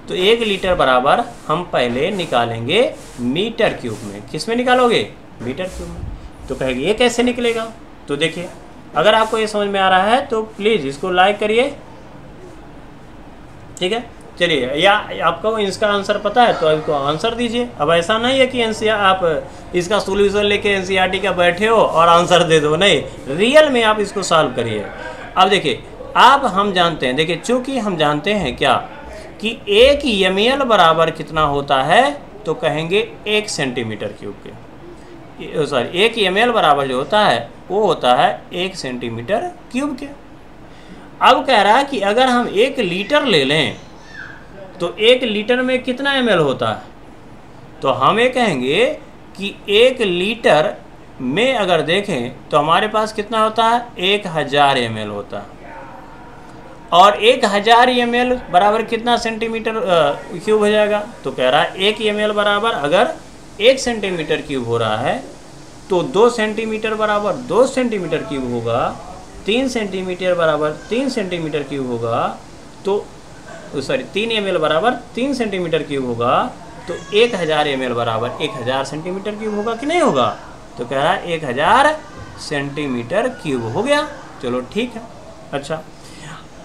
तो 1 लीटर बराबर हम पहले निकालेंगे मीटर क्यूब में। किस में निकालोगे? मीटर क्यूब में। तो कहेंगे ये कैसे निकलेगा? तो देखिए अगर आपको ये समझ में आ रहा है तो प्लीज़ इसको लाइक करिए, ठीक है। चलिए, या आपको इसका आंसर पता है तो इसको आंसर दीजिए। अब ऐसा नहीं है कि आप इसका सोल्यूशन लेके एनसीईआरटी का बैठे हो और आंसर दे दो, नहीं, रियल में आप इसको सॉल्व करिए। अब देखिए अब हम जानते हैं, देखिए चूँकि हम जानते हैं क्या कि 1 ml बराबर कितना होता है, तो कहेंगे 1 सेंटीमीटर क्यूब के, सॉरी 1 ml बराबर जो होता है वो होता है 1 सेंटीमीटर क्यूब के। अब कह रहा है कि अगर हम 1 लीटर ले लें तो 1 लीटर में कितना ml होता है, तो हम ये कहेंगे कि 1 लीटर में अगर देखें तो हमारे पास कितना होता है, 1000 ml होता है। और 1000 ml बराबर कितना सेंटीमीटर क्यूब हो जाएगा, तो कह रहा है 1 ml बराबर अगर 1 सेंटीमीटर क्यूब हो रहा है तो 2 सेंटीमीटर बराबर 2 सेंटीमीटर क्यूब होगा, 3 सेंटीमीटर बराबर 3 सेंटीमीटर क्यूब होगा, तो सॉरी 3 ml बराबर 3 सेंटीमीटर क्यूब होगा, तो 1000 ml बराबर 1000 सेंटीमीटर क्यूब होगा कि नहीं होगा। तो कह रहा है 1000 सेंटीमीटर क्यूब हो गया। चलो ठीक है। अच्छा,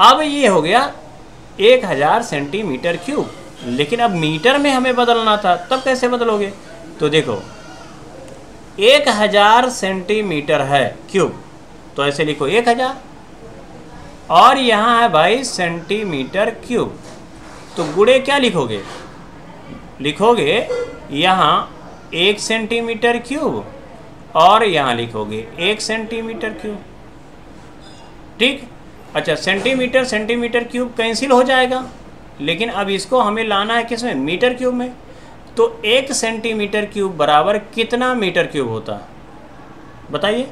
अब ये हो गया 1000 सेंटीमीटर क्यूब, लेकिन अब मीटर में हमें बदलना था, तब कैसे बदलोगे? तो देखो 1000 सेंटीमीटर है क्यूब, तो ऐसे लिखो 1000, और यहाँ है भाई सेंटीमीटर क्यूब, तो गुणे क्या लिखोगे? लिखोगे यहाँ 1 सेंटीमीटर क्यूब और यहाँ लिखोगे 1 सेंटीमीटर क्यूब, ठीक। अच्छा, सेंटीमीटर सेंटीमीटर क्यूब कैंसिल हो जाएगा, लेकिन अब इसको हमें लाना है किस में? मीटर क्यूब में। तो 1 सेंटीमीटर क्यूब बराबर कितना मीटर क्यूब होता है बताइए।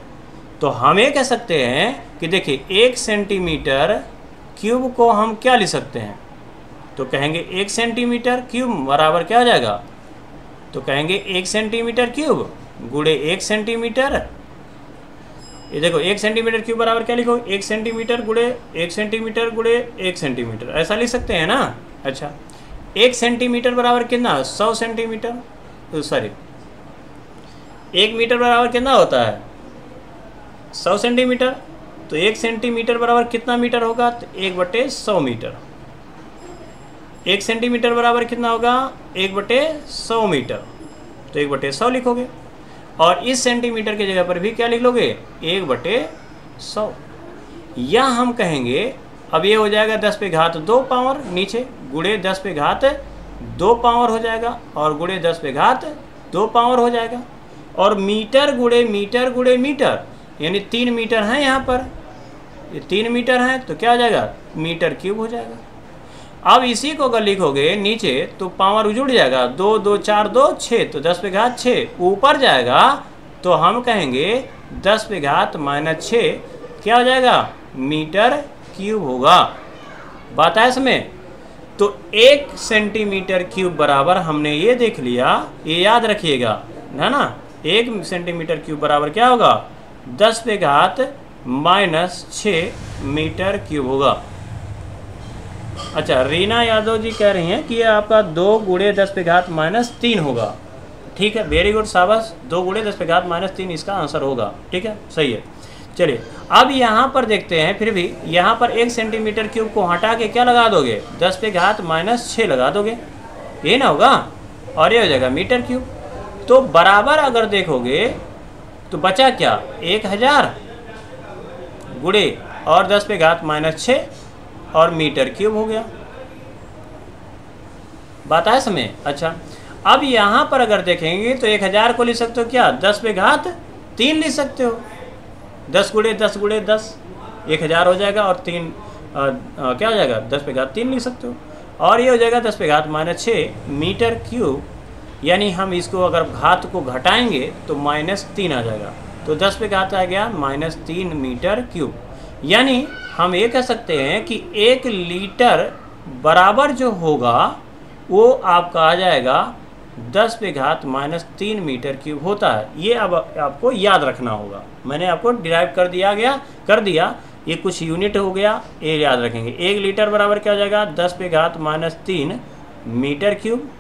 तो हम ये कह सकते हैं कि देखिए 1 सेंटीमीटर क्यूब को हम क्या लिख सकते हैं, तो कहेंगे 1 सेंटीमीटर क्यूब बराबर क्या हो जाएगा, तो कहेंगे 1 सेंटीमीटर क्यूब गुणे 1 सेंटीमीटर। ये देखो 1 सेंटीमीटर क्यूब बराबर क्या लिखो, 1 सेंटीमीटर गुणे 1 सेंटीमीटर गुणे 1 सेंटीमीटर, ऐसा लिख सकते हैं ना। अच्छा, 1 सेंटीमीटर बराबर कितना? 100 सेंटीमीटर, सॉरी 1 मीटर बराबर कितना होता है? 100 सेंटीमीटर। तो 1 सेंटीमीटर बराबर कितना मीटर होगा? तो 1/100 मीटर। 1 सेंटीमीटर बराबर कितना होगा? 1/100 मीटर, तो 1/100 लिखोगे। और इस सेंटीमीटर की जगह पर भी क्या लिख लोगे? 1/100। या हम कहेंगे अब ये हो जाएगा 10 पे घात 2 पावर नीचे, गुणे 10 पे घात 2 पावर हो जाएगा, और गुणे 10 पे घात 2 पावर हो जाएगा। और मीटर गुणे मीटर गुणे मीटर, यानी 3 मीटर हैं यहाँ पर, ये 3 मीटर हैं, तो क्या हो जाएगा? मीटर क्यूब हो जाएगा। अब इसी को अगर लिखोगे नीचे तो पावर जुड़ जाएगा, 2 2 4 2 6, तो 10 पे घात 6 ऊपर जाएगा, तो हम कहेंगे 10 पे घात -6 क्या हो जाएगा? मीटर क्यूब होगा। बात है इसमें। तो 1 सेंटीमीटर क्यूब बराबर हमने ये देख लिया, ये याद रखिएगा, है ना। 1 सेंटीमीटर क्यूब बराबर क्या होगा, 10 पे घात -6 मीटर क्यूब होगा। अच्छा, रीना यादव जी कह रही हैं कि ये आपका 2 गुणे 10 पे घात -3 होगा। ठीक है, वेरी गुड, शाबाश। 2 गुणे 10 पे घात -3 इसका आंसर होगा। ठीक है, सही है। चलिए अब यहाँ पर देखते हैं, फिर भी यहाँ पर 1 सेंटीमीटर क्यूब को हटा के क्या लगा दोगे, 10 पे घात -6 लगा दोगे, ये ना होगा, और ये हो जाएगा मीटर क्यूब। तो बराबर अगर देखोगे तो बचा क्या, 1000 गुणे और 10 पे घात -6 और मीटर क्यूब हो गया। बात आया समझ। अच्छा, अब यहाँ पर अगर देखेंगे तो 1000 को लिख सकते हो क्या, 10 पे घात 3 लिख सकते हो, 10 गुणे 10 गुणे 10 1000 हो जाएगा, और 3 क्या हो जाएगा, 10 पे घात 3 लिख सकते हो, और ये हो जाएगा 10 पे घात -6 मीटर क्यूब। यानी हम इसको अगर घात को घटाएंगे तो -3 आ जाएगा, तो 10 पे घात आ गया -3 मीटर क्यूब। यानी हम ये कह सकते हैं कि 1 लीटर बराबर जो होगा वो आपका आ जाएगा 10 पे घात -3 मीटर क्यूब होता है। ये अब आपको याद रखना होगा, मैंने आपको डिराइव कर दिया, ये कुछ यूनिट हो गया, ये याद रखेंगे। 1 लीटर बराबर क्या हो जाएगा, 10 पे घात -3 मीटर क्यूब,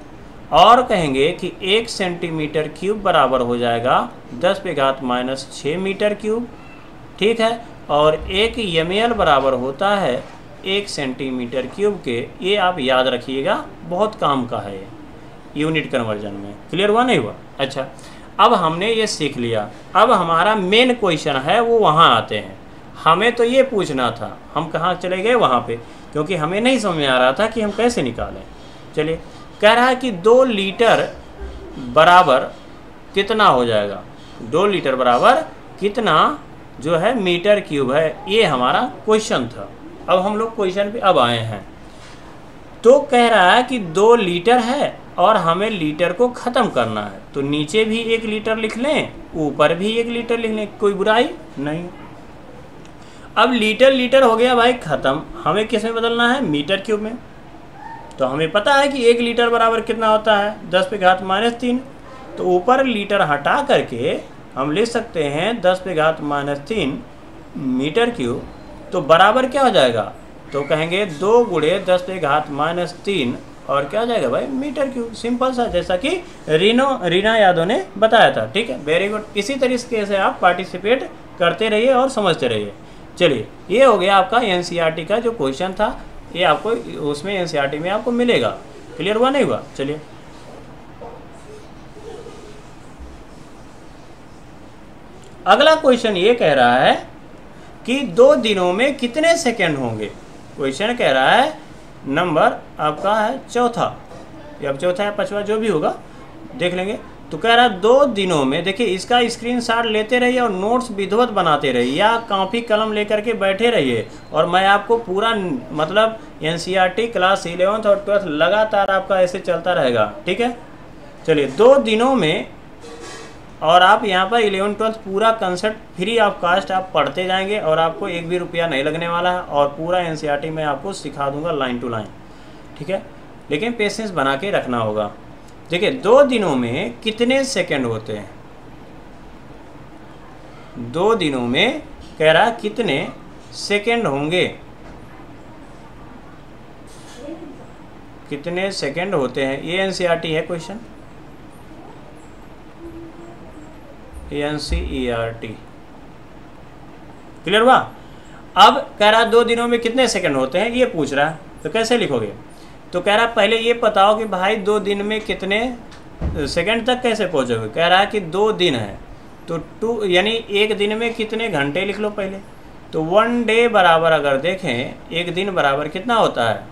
और कहेंगे कि 1 सेंटीमीटर क्यूब बराबर हो जाएगा 10 पे घात -6 मीटर क्यूब। ठीक है, और 1 ml बराबर होता है 1 सेंटीमीटर क्यूब के। ये आप याद रखिएगा, बहुत काम का है यूनिट कन्वर्जन में। क्लियर हुआ नहीं हुआ। अच्छा, अब हमने ये सीख लिया, अब हमारा मेन क्वेश्चन है वो वहाँ आते हैं। हमें तो ये पूछना था, हम कहाँ चले गए वहाँ पे, क्योंकि हमें नहीं समझ में आ रहा था कि हम कैसे निकालें। चलिए, कह रहा है कि 2 लीटर बराबर कितना हो जाएगा, 2 लीटर बराबर कितना जो है मीटर क्यूब है, ये हमारा क्वेश्चन था। अब हम लोग क्वेश्चन पे अब आए हैं। तो कह रहा है कि 2 लीटर है और हमें लीटर को ख़त्म करना है, तो नीचे भी 1 लीटर लिख लें, ऊपर भी 1 लीटर लिख लें, कोई बुराई नहीं। अब लीटर हो गया भाई ख़त्म, हमें किस में बदलना है, मीटर क्यूब में। तो हमें पता है कि 1 लीटर बराबर कितना होता है, 10 पे घात -3। तो ऊपर लीटर हटा करके हम लिख सकते हैं 10 पे घात -3 मीटर क्यूब। तो बराबर क्या हो जाएगा, तो कहेंगे 2 गुणे 10 पे घात -3 और क्या हो जाएगा भाई, मीटर क्यूब। सिंपल सा, जैसा कि रीना यादव ने बताया था। ठीक है, वेरी गुड। इसी तरीके से आप पार्टिसिपेट करते रहिए और समझते रहिए। चलिए, ये हो गया आपका एनसीईआरटी का जो क्वेश्चन था, ये आपको उसमें एनसीईआरटी में आपको मिलेगा। क्लियर हुआ नहीं हुआ। चलिए, अगला क्वेश्चन ये कह रहा है कि 2 दिनों में कितने सेकंड होंगे। क्वेश्चन कह रहा है, नंबर आपका है चौथा, या अब चौथा या पांचवा जो भी होगा देख लेंगे। तो कह रहा है 2 दिनों में, देखिए इसका स्क्रीनशॉट लेते रहिए और नोट्स विधिवत बनाते रहिए, या कॉपी कलम लेकर के बैठे रहिए, और मैं आपको पूरा मतलब एनसीईआरटी क्लास 11th और 12th लगातार आपका ऐसे चलता रहेगा। ठीक है, चलिए 2 दिनों में, और आप यहाँ पर 11th 12th पूरा कंसेप्ट फ्री ऑफ कास्ट आप पढ़ते जाएंगे, और आपको 1 भी रुपया नहीं लगने वाला है, और पूरा एनसीईआरटी में आपको सिखा दूंगा लाइन टू लाइन। ठीक है, लेकिन पेशेंस बना के रखना होगा। देखिए 2 दिनों में कितने सेकंड होते हैं, 2 दिनों में कह रहा कितने सेकंड होंगे, कितने सेकंड होते हैं। ये एनसीईआरटी है क्वेश्चन, एनसीईआरटी। क्लियर हुआ। अब कह रहा 2 दिनों में कितने सेकंड होते हैं ये पूछ रहा है, तो कैसे लिखोगे। तो कह रहा पहले ये बताओ कि भाई 2 दिन में कितने सेकंड तक कैसे पहुंचोगे। कह रहा है कि 2 दिन है, तो 2 यानी 1 दिन में कितने घंटे लिख लो पहले। तो 1 डे बराबर अगर देखें 1 दिन बराबर कितना होता है,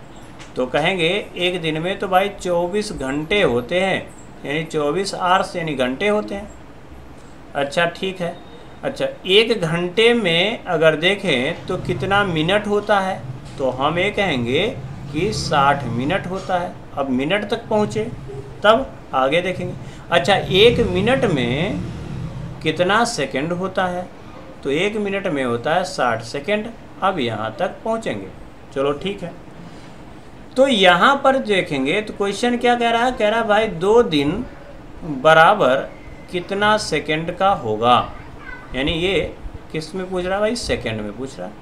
तो कहेंगे 1 दिन में तो भाई 24 घंटे होते हैं, यानी 24 आवर्स यानी घंटे होते हैं। अच्छा ठीक है। अच्छा 1 घंटे में अगर देखें तो कितना मिनट होता है, तो हम ये कहेंगे कि 60 मिनट होता है। अब मिनट तक पहुँचे तब आगे देखेंगे। अच्छा 1 मिनट में कितना सेकंड होता है, तो 1 मिनट में होता है 60 सेकंड। अब यहाँ तक पहुँचेंगे, चलो ठीक है। तो यहाँ पर देखेंगे तो क्वेश्चन क्या कह रहा है, कह रहा है भाई 2 दिन बराबर कितना सेकंड का होगा, यानी ये किस में पूछ रहा है भाई, सेकंड में पूछ रहा है।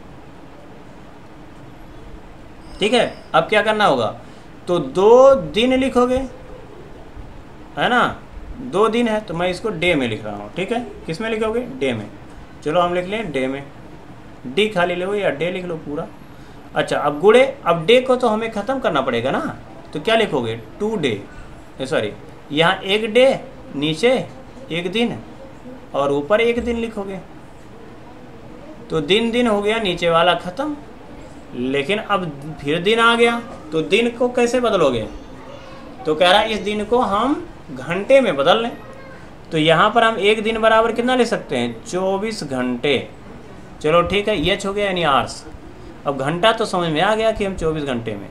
ठीक है, अब क्या करना होगा, तो 2 दिन लिखोगे, है ना, 2 दिन है तो मैं इसको डे में लिख रहा हूँ। ठीक है, किस में लिखोगे, डे में। चलो हम लिख लें डे में, डी खाली लो या डे लिख लो पूरा। अच्छा, अब गुणे, अब डे को तो हमें ख़त्म करना पड़ेगा ना, तो क्या लिखोगे, 2 डे, सॉरी यहाँ 1 डे, नीचे 1 दिन और ऊपर 1 दिन लिखोगे, तो दिन दिन हो गया, नीचे वाला ख़त्म। लेकिन अब फिर दिन आ गया, तो दिन को कैसे बदलोगे, तो कह रहा है इस दिन को हम घंटे में बदल लें। तो यहाँ पर हम 1 दिन बराबर कितना ले सकते हैं, 24 घंटे। चलो ठीक है, ये हो गया यानी आवर्स। अब घंटा तो समझ में आ गया कि हम 24 घंटे में।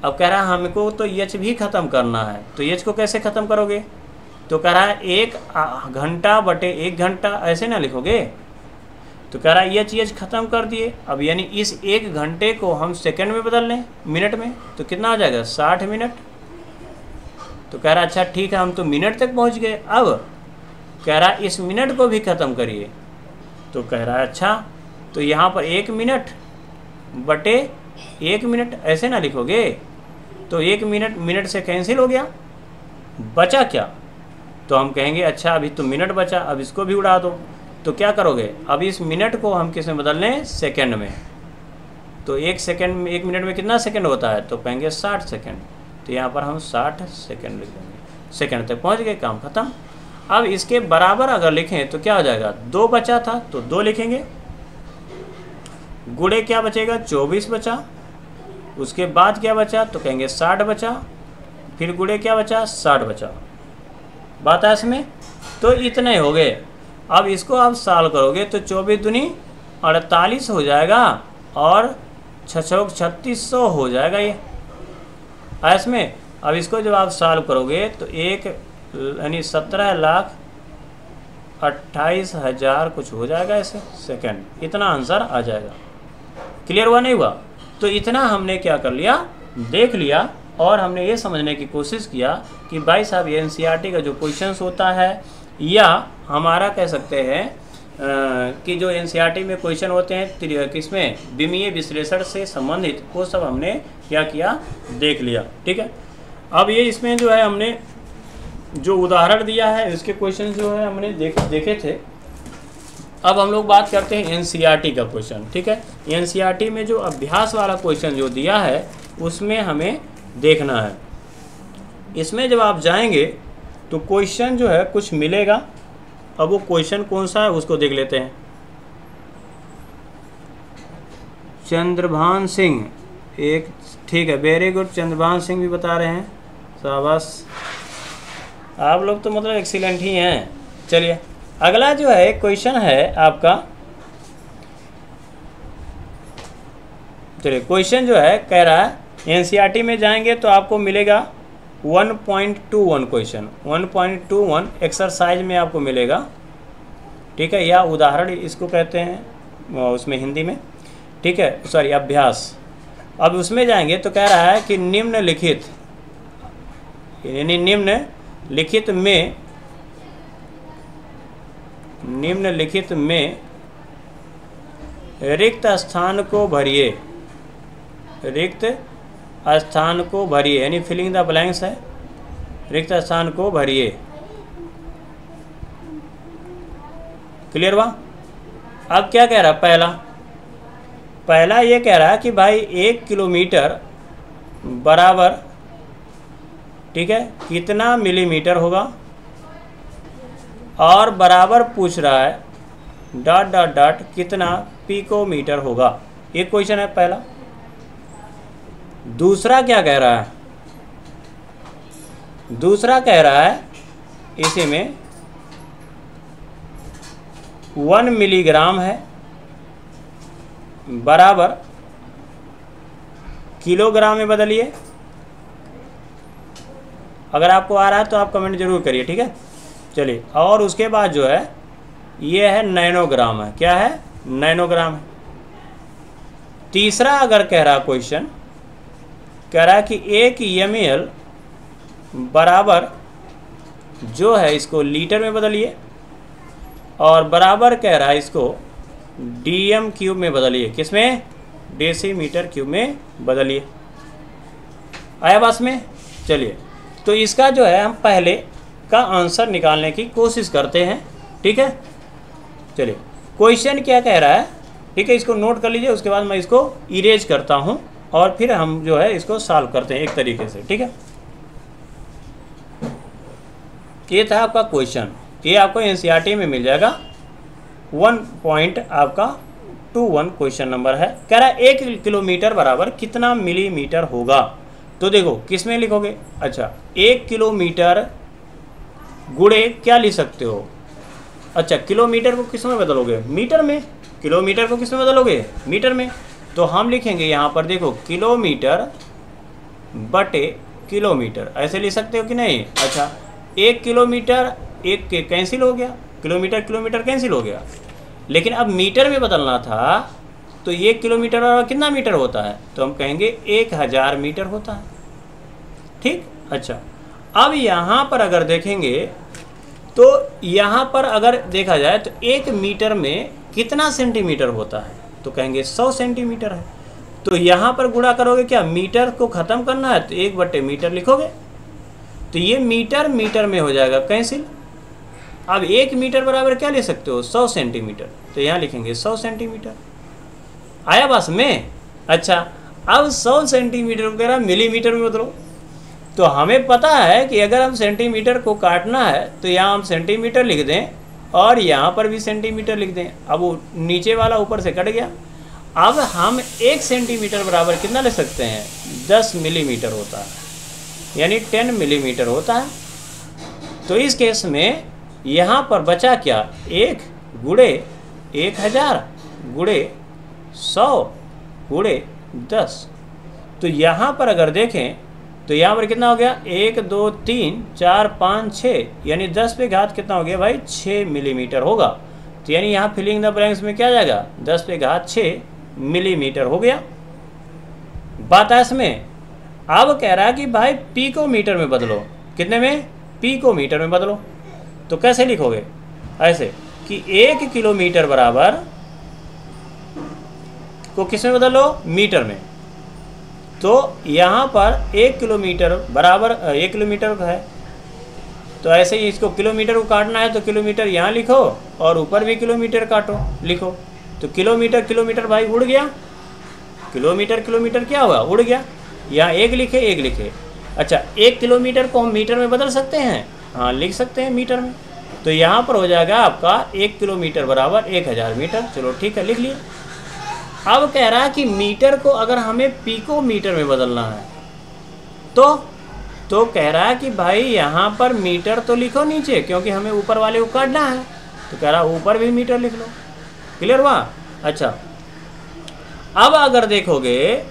अब कह रहा है हमको तो एच भी ख़त्म करना है, तो एच को कैसे ख़त्म करोगे, तो कह रहा है 1 घंटा बटे 1 घंटा, ऐसे ना लिखोगे, तो कह रहा है एच ख़त्म कर दिए। अब यानी इस 1 घंटे को हम सेकंड में बदल लें, मिनट में, तो कितना आ जाएगा, 60 मिनट। तो कह रहा है अच्छा ठीक है, हम तो मिनट तक पहुंच गए। अब कह रहा है इस मिनट को भी ख़त्म करिए, तो कह रहा है अच्छा, तो यहाँ पर 1 मिनट बटे 1 मिनट, ऐसे ना लिखोगे, तो 1 मिनट मिनट से कैंसिल हो गया, बचा क्या, तो हम कहेंगे अच्छा अभी तो मिनट बचा, अब इसको भी उड़ा दो। तो क्या करोगे, अब इस मिनट को हम किस में बदल लें, सेकंड में। तो 1 सेकंड में, 1 मिनट में कितना सेकंड होता है, तो कहेंगे 60 सेकंड। तो यहाँ पर हम 60 सेकंड लिख देंगे, सेकंड तक पहुँच गए, काम खत्म। अब इसके बराबर अगर लिखें तो क्या हो जाएगा, 2 बचा था तो 2 लिखेंगे, गुणे क्या बचेगा, 24 बचा, उसके बाद क्या बचा, तो कहेंगे 60 बचा, फिर गुणे क्या बचा, 60 बचा। बात है इसमें, तो इतने हो गए। अब इसको आप सॉल्व करोगे तो 24 दूनी 48 हो जाएगा और 6 3600 हो जाएगा ये इसमें। अब इसको जब आप सॉल्व करोगे तो एक यानी 17,28,000 कुछ हो जाएगा ऐसे सेकंड, इतना आंसर आ जाएगा। क्लियर हुआ नहीं हुआ, तो इतना हमने क्या कर लिया, देख लिया, और हमने ये समझने की कोशिश किया कि भाई साहब ये एनसीईआरटी का जो क्वेश्चंस होता है, या हमारा कह सकते हैं कि जो एनसीईआरटी में क्वेश्चन होते हैं किसमें, विमीय विश्लेषण से संबंधित, वो सब हमने क्या किया, देख लिया। ठीक है, अब ये इसमें जो है हमने जो उदाहरण दिया है इसके क्वेश्चन जो है हमने देखे थे। अब हम लोग बात करते हैं एनसीईआरटी का क्वेश्चन। ठीक है, एनसीईआरटी में जो अभ्यास वाला क्वेश्चन जो दिया है उसमें हमें देखना है। इसमें जब आप जाएंगे तो क्वेश्चन जो है कुछ मिलेगा। अब वो क्वेश्चन कौन सा है उसको देख लेते हैं। चंद्रभान सिंह, एक ठीक है, वेरी गुड, चंद्रभान सिंह भी बता रहे हैं, शाबाश, आप लोग तो मतलब एक्सीलेंट ही हैं। चलिए अगला जो है क्वेश्चन है आपका, चलिए क्वेश्चन जो है कह रहा है एनसीईआरटी में जाएंगे तो आपको मिलेगा 1.21 क्वेश्चन, 1.21 एक्सरसाइज में आपको मिलेगा। ठीक है, या उदाहरण इसको कहते हैं उसमें हिंदी में। ठीक है, सॉरी अभ्यास। अब उसमें जाएंगे तो कह रहा है कि निम्नलिखित, यानी निम्नलिखित में रिक्त स्थान को भरिए, रिक्त स्थान को भरिए, यानी फिलिंग द ब्लैंक्स है, रिक्त स्थान को भरिए। क्लियर हुआ। अब क्या कह रहा है, पहला ये कह रहा है कि भाई 1 किलोमीटर बराबर, ठीक है, कितना मिलीमीटर होगा, और बराबर पूछ रहा है डॉट डॉट डॉट कितना पिकोमीटर होगा। ये क्वेश्चन है पहला। दूसरा क्या कह रहा है, दूसरा कह रहा है इसी में 1 मिलीग्राम है बराबर किलोग्राम में बदलिए। अगर आपको आ रहा है तो आप कमेंट जरूर करिए। ठीक है, चलिए, और उसके बाद जो है ये है नैनोग्राम है, क्या है, नैनोग्राम है। तीसरा अगर कह रहा क्वेश्चन कह रहा है कि 1 ml बराबर जो है इसको लीटर में बदलिए और बराबर कह रहा है इसको dm क्यूब में बदलिए। किसमें? डेसीमीटर क्यूब में बदलिए। आया बस में? चलिए, तो इसका जो है हम पहले का आंसर निकालने की कोशिश करते हैं। ठीक है, चलिए क्वेश्चन क्या कह रहा है, ठीक है, इसको नोट कर लीजिए। उसके बाद मैं इसको इरेज करता हूं और फिर हम जो है इसको सॉल्व करते हैं एक तरीके से। ठीक है, ये था आपका क्वेश्चन, ये आपको एनसीईआरटी में मिल जाएगा। 1.21 क्वेश्चन नंबर है। कह रहा है 1 किलोमीटर बराबर कितना मिलीमीटर होगा। तो देखो किस में लिखोगे? अच्छा, 1 किलोमीटर गुणे क्या लिख सकते हो? अच्छा, किलोमीटर को किस में बदलोगे? मीटर में। किलोमीटर को किस में बदलोगे? मीटर में। तो हम लिखेंगे यहाँ पर देखो किलोमीटर बटे किलोमीटर, ऐसे लिख सकते हो कि नहीं? अच्छा, 1 किलोमीटर एक के कैंसिल हो गया, किलोमीटर किलोमीटर कैंसिल हो गया, लेकिन अब मीटर में बदलना था। तो 1 किलोमीटर और कितना मीटर होता है? तो हम कहेंगे 1000 मीटर होता है। ठीक, अच्छा, अब यहाँ पर अगर देखेंगे तो यहाँ पर अगर देखा जाए तो 1 मीटर में कितना सेंटीमीटर होता है? तो कहेंगे 100 सेंटीमीटर है। तो यहाँ पर गुणा करोगे क्या? मीटर को ख़त्म करना है तो 1/मीटर लिखोगे, तो ये मीटर मीटर में हो जाएगा कैंसिल। अब 1 मीटर बराबर क्या ले सकते हो? 100 सेंटीमीटर। तो यहाँ लिखेंगे 100 सेंटीमीटर। आया बस में? अच्छा, अब 100 सेंटीमीटर वगैरह मिलीमीटर में बदलो। तो हमें पता है कि अगर हम सेंटीमीटर को काटना है तो यहाँ हम सेंटीमीटर लिख दें और यहाँ पर भी सेंटीमीटर लिख दें। अब वो नीचे वाला ऊपर से कट गया। अब हम 1 सेंटीमीटर बराबर कितना ले सकते हैं? 10 मिलीमीटर होता है, यानी 10 मिलीमीटर होता है। तो इस केस में यहाँ पर बचा क्या? 1 गुणे 1000 गुणे 100 गुणे 10। तो यहाँ पर अगर देखें तो यहाँ पर कितना हो गया? 1 2 3 4 5 6, यानी 10 पे घात कितना हो गया भाई? 6 मिलीमीटर होगा। तो यानी यहाँ फिलिंग द ब्लैंक्स में क्या जाएगा? 10 पे घात 6 मिलीमीटर हो गया। बात है इसमें। अब कह रहा है कि भाई पिकोमीटर में बदलो। कितने में? पिकोमीटर में बदलो। तो कैसे लिखोगे? ऐसे कि 1 किलोमीटर बराबर को किस में बदलो? मीटर में। तो यहाँ पर 1 किलोमीटर बराबर 1 किलोमीटर है, तो ऐसे ही इसको किलोमीटर को काटना है तो किलोमीटर यहाँ लिखो और ऊपर भी किलोमीटर काटो लिखो। तो किलोमीटर किलोमीटर भाई उड़ गया, किलोमीटर किलोमीटर क्या हुआ? उड़ गया। यहाँ 1 लिखे 1 लिखे। अच्छा, 1 किलोमीटर को हम मीटर में बदल सकते हैं? हाँ, लिख सकते हैं मीटर में। तो यहाँ पर हो जाएगा आपका 1 किलोमीटर बराबर 1000 मीटर। चलो ठीक है, लिख लिए। अब कह रहा है कि मीटर को अगर हमें पिकोमीटर में बदलना है तो कह रहा है कि भाई यहाँ पर मीटर तो लिखो नीचे, क्योंकि हमें ऊपर वाले को काटना है। तो कह रहा है ऊपर भी मीटर लिख लो। क्लियर हुआ? अच्छा, अब अगर देखोगे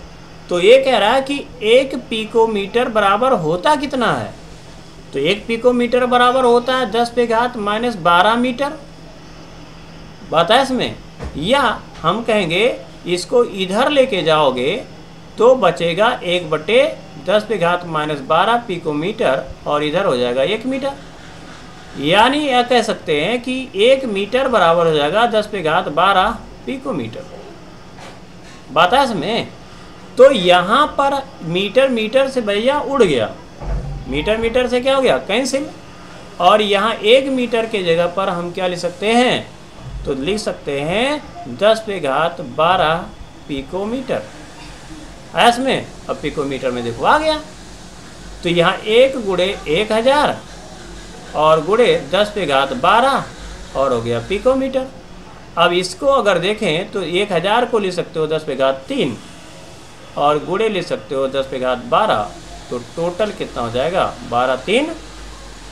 तो ये कह रहा है कि 1 पिकोमीटर बराबर होता कितना है? तो 1 पिकोमीटर बराबर होता है 10 पे घात -12 मीटर। बात है इसमें? या हम कहेंगे इसको इधर लेके जाओगे तो बचेगा 1/10 पे घात -12 पिकोमीटर और इधर हो जाएगा 1 मीटर। यानी यह कह सकते हैं कि 1 मीटर बराबर हो जाएगा 10 पे घात 12 पिकोमीटर। बात है इसमें? तो यहाँ पर मीटर मीटर से भैया उड़ गया, मीटर मीटर से क्या हो गया? कैंसिल। और यहाँ 1 मीटर के जगह पर हम क्या लिख सकते हैं? तो लिख सकते हैं 10 पे घात 12 पिकोमीटर। ऐस में अब पिकोमीटर में देखो आ गया। तो यहाँ 1 गुणे 1000 और गुणे 10 पे घात 12 और हो गया पिकोमीटर। अब इसको अगर देखें तो 1000 को लिख सकते हो 10 पे घात 3 और गुणे लिख सकते हो 10 पे घात 12। तो टोटल कितना हो जाएगा? 12 3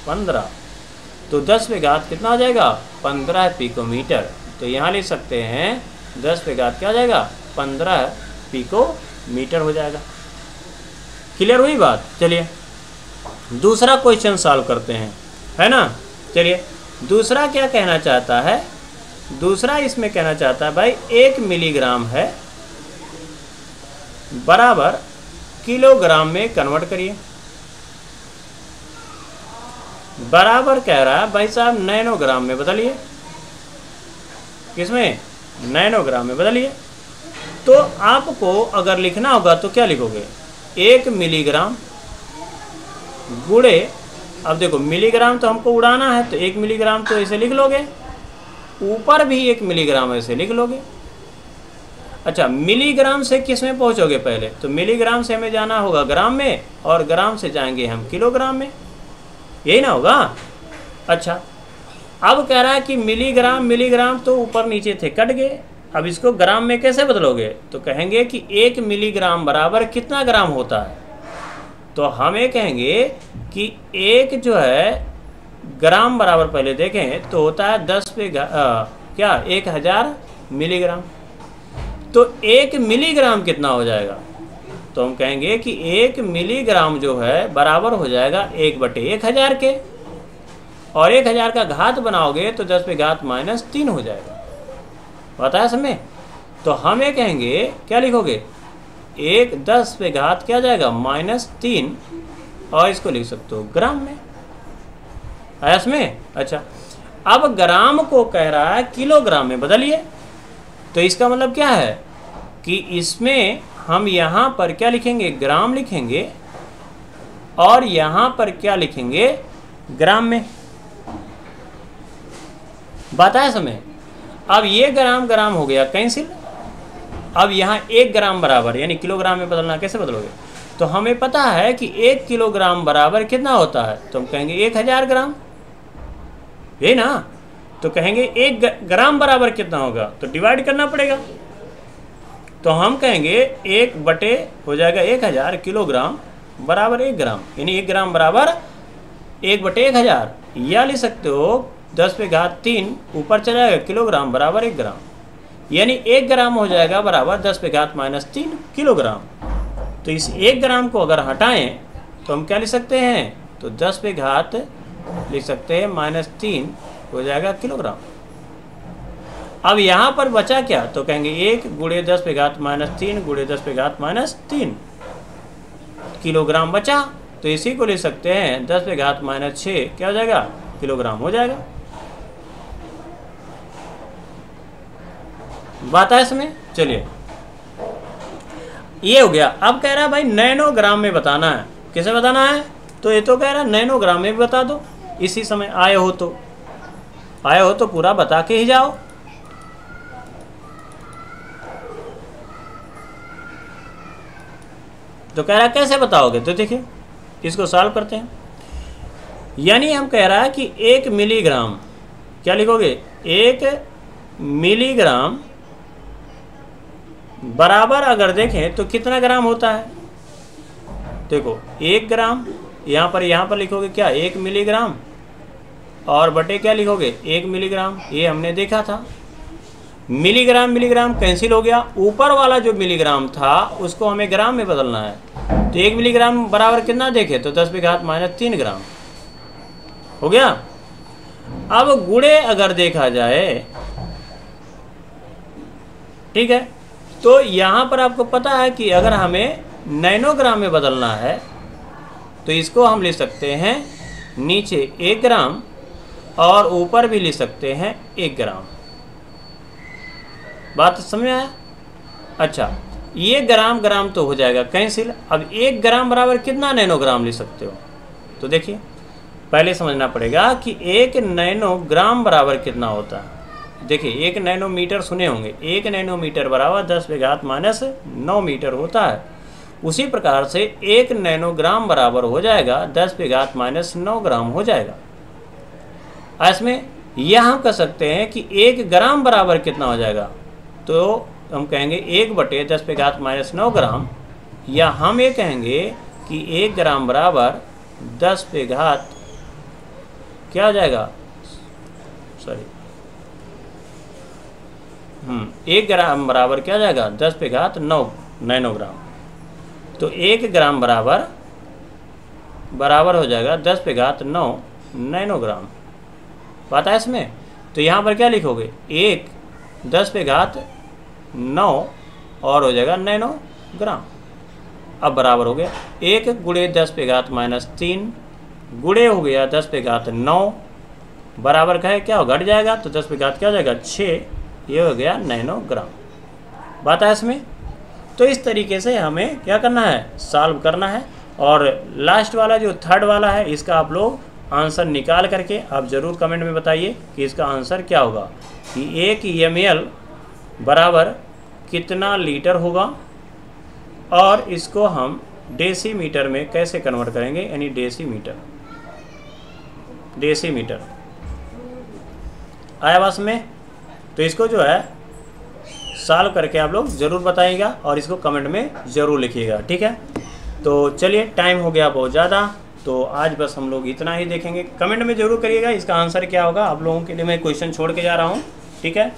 15। तो 10 पे घात कितना हो जाएगा? 15 पिकोमीटर। तो यहाँ लिख सकते हैं 10 पे घात क्या हो जाएगा? 15 पिकोमीटर हो जाएगा। क्लियर हुई बात? चलिए दूसरा क्वेश्चन सॉल्व करते हैं, है ना। चलिए दूसरा क्या कहना चाहता है? दूसरा इसमें कहना चाहता है भाई 1 मिलीग्राम है बराबर किलोग्राम में कन्वर्ट करिए। बराबर कह रहा है भाई साहब नैनोग्राम में बदलिए। किसमें? नैनोग्राम में बदलिए। तो आपको अगर लिखना होगा तो क्या लिखोगे? 1 मिलीग्राम गुणे, अब देखो मिलीग्राम तो हमको उड़ाना है तो 1 मिलीग्राम तो ऐसे लिख लोगे, ऊपर भी 1 मिलीग्राम ऐसे लिख लोगे। अच्छा, मिलीग्राम से किस में पहुंचोगे पहले? तो मिलीग्राम से हमें जाना होगा ग्राम में, और ग्राम से जाएंगे हम किलोग्राम में, यही ना होगा। अच्छा, अब कह रहा है कि मिलीग्राम मिलीग्राम तो ऊपर नीचे थे, कट गए। अब इसको ग्राम में कैसे बदलोगे? तो कहेंगे कि 1 मिलीग्राम बराबर कितना ग्राम होता है? तो हमें कहेंगे कि एक जो है ग्राम बराबर, पहले देखें तो होता है 10 पे क्या 1000 मिलीग्राम। तो 1 मिलीग्राम कितना हो जाएगा? तो हम कहेंगे कि 1 मिलीग्राम जो है बराबर हो जाएगा 1/1000 के, और 1000 का घात बनाओगे तो 10 पे घात -3 हो जाएगा। पता है समय? तो हमें कहेंगे क्या लिखोगे? 10 पे घात क्या जाएगा? -3, और इसको लिख सकते हो ग्राम में। आया इसमें? अच्छा, अब ग्राम को कह रहा है किलोग्राम में बदलिए। तो इसका मतलब क्या है कि इसमें हम यहाँ पर क्या लिखेंगे? ग्राम लिखेंगे, और यहाँ पर क्या लिखेंगे? ग्राम में। बात है समय? अब ये ग्राम ग्राम हो गया कैंसिल। अब यहाँ 1 ग्राम बराबर, यानी किलोग्राम में बदलना, कैसे बदलोगे? तो हमें पता है कि 1 किलोग्राम बराबर कितना होता है? तो हम कहेंगे 1000 ग्राम, ये ना। तो कहेंगे 1 ग्राम बराबर कितना होगा? तो डिवाइड करना पड़ेगा। तो हम कहेंगे 1 हो जाएगा 1000 किलोग्राम बराबर 1 ग्राम, यानी 1 ग्राम बराबर 1/1000, या ले सकते हो 10 पे घात 3 ऊपर चला जाएगा, किलोग्राम बराबर 1 ग्राम, यानी 1 ग्राम हो जाएगा बराबर 10 पे घात -3 किलोग्राम। तो इस 1 ग्राम को अगर हटाएं तो हम क्या लिख सकते हैं? तो 10 पे घात लिख सकते हैं -3 हो जाएगा किलोग्राम। अब यहाँ पर बचा क्या? तो कहेंगे 1 × 10 पे घात -3 × 10 पे घात -3 किलोग्राम बचा। तो इसी को ले सकते हैं 10 पे घात -6 क्या हो जाएगा? किलोग्राम हो जाएगा। बात है इसमें? चलिए, ये हो गया। अब कह रहा है भाई नैनोग्राम में बताना है। कैसे बताना है? तो ये तो कह रहा है नैनोग्राम में भी बता दो। इसी समय आए हो तो पूरा बता के ही जाओ। तो कह रहा है कैसे बताओगे? तो देखिए इसको सॉल्व करते हैं। यानी हम कह रहा है कि 1 मिलीग्राम, क्या लिखोगे? 1 मिलीग्राम बराबर अगर देखें तो कितना ग्राम होता है? देखो 1 ग्राम, यहाँ पर लिखोगे क्या? 1 मिलीग्राम, और बटे क्या लिखोगे? 1 मिलीग्राम। ये हमने देखा था। मिलीग्राम मिलीग्राम कैंसिल हो गया। ऊपर वाला जो मिलीग्राम था उसको हमें ग्राम में बदलना है। तो 1 मिलीग्राम बराबर कितना देखे? तो 10 पे घात -3 ग्राम हो गया। अब गुणे अगर देखा जाए, ठीक है, तो यहाँ पर आपको पता है कि अगर हमें नैनोग्राम में बदलना है तो इसको हम ले सकते हैं नीचे 1 ग्राम, और ऊपर भी ले सकते हैं 1 ग्राम। बात समझ में आया? अच्छा, ये ग्राम ग्राम तो हो जाएगा कैंसिल। अब 1 ग्राम बराबर कितना नैनोग्राम ले सकते हो? तो देखिए पहले समझना पड़ेगा कि 1 नैनोग्राम बराबर कितना होता है। देखिए 1 नैनोमीटर सुने होंगे, 1 नैनोमीटर बराबर 10 पे घात -9 मीटर होता है। उसी प्रकार से 1 नैनोग्राम बराबर हो जाएगा 10 पे घात -9 ग्राम हो जाएगा। इसमें यह हम कह सकते हैं कि 1 ग्राम बराबर कितना हो जाएगा? तो हम कहेंगे 1/10 पे घात -9 ग्राम, या हम ये कहेंगे कि 1 ग्राम बराबर 10 पे घात क्या हो जाएगा? 1 ग्राम बराबर क्या जाएगा? 10 पे घात 9 नैनोग्राम। तो 1 ग्राम बराबर हो जाएगा 10 पे घात 9 नैनोग्राम। पता है इसमें? तो यहाँ पर क्या लिखोगे? 1 10 पे घात 9 और हो जाएगा नैनोग्राम। अब बराबर हो गया 1 गुणे 10 पे घात -3 गुणे हो गया 10 पे घात 9 बराबर का है क्या हो घट जाएगा तो 10 पे घात क्या हो जाएगा 6, ये हो गया नैनोग्राम। बात है इसमें। तो इस तरीके से हमें क्या करना है, सॉल्व करना है। और लास्ट वाला जो थर्ड वाला है इसका आप लोग आंसर निकाल करके आप ज़रूर कमेंट में बताइए कि इसका आंसर क्या होगा, कि 1 ml बराबर कितना लीटर होगा, और इसको हम डेसीमीटर में कैसे कन्वर्ट करेंगे, यानी डेसीमीटर आया बस में। तो इसको जो है सॉल्व करके आप लोग ज़रूर बताइएगा और इसको कमेंट में ज़रूर लिखिएगा, ठीक है। तो चलिए टाइम हो गया बहुत ज़्यादा, तो आज बस हम लोग इतना ही देखेंगे। कमेंट में ज़रूर करिएगा इसका आंसर क्या होगा। आप लोगों के लिए मैं क्वेश्चन छोड़ के जा रहा हूँ, ठीक है,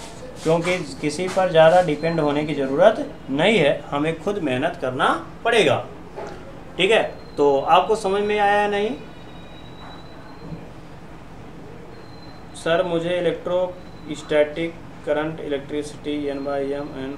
क्योंकि किसी पर ज़्यादा डिपेंड होने की ज़रूरत नहीं है, हमें खुद मेहनत करना पड़ेगा, ठीक है। तो आपको समझ में आया या नहीं? सर मुझे electrostatic current electricity N/M and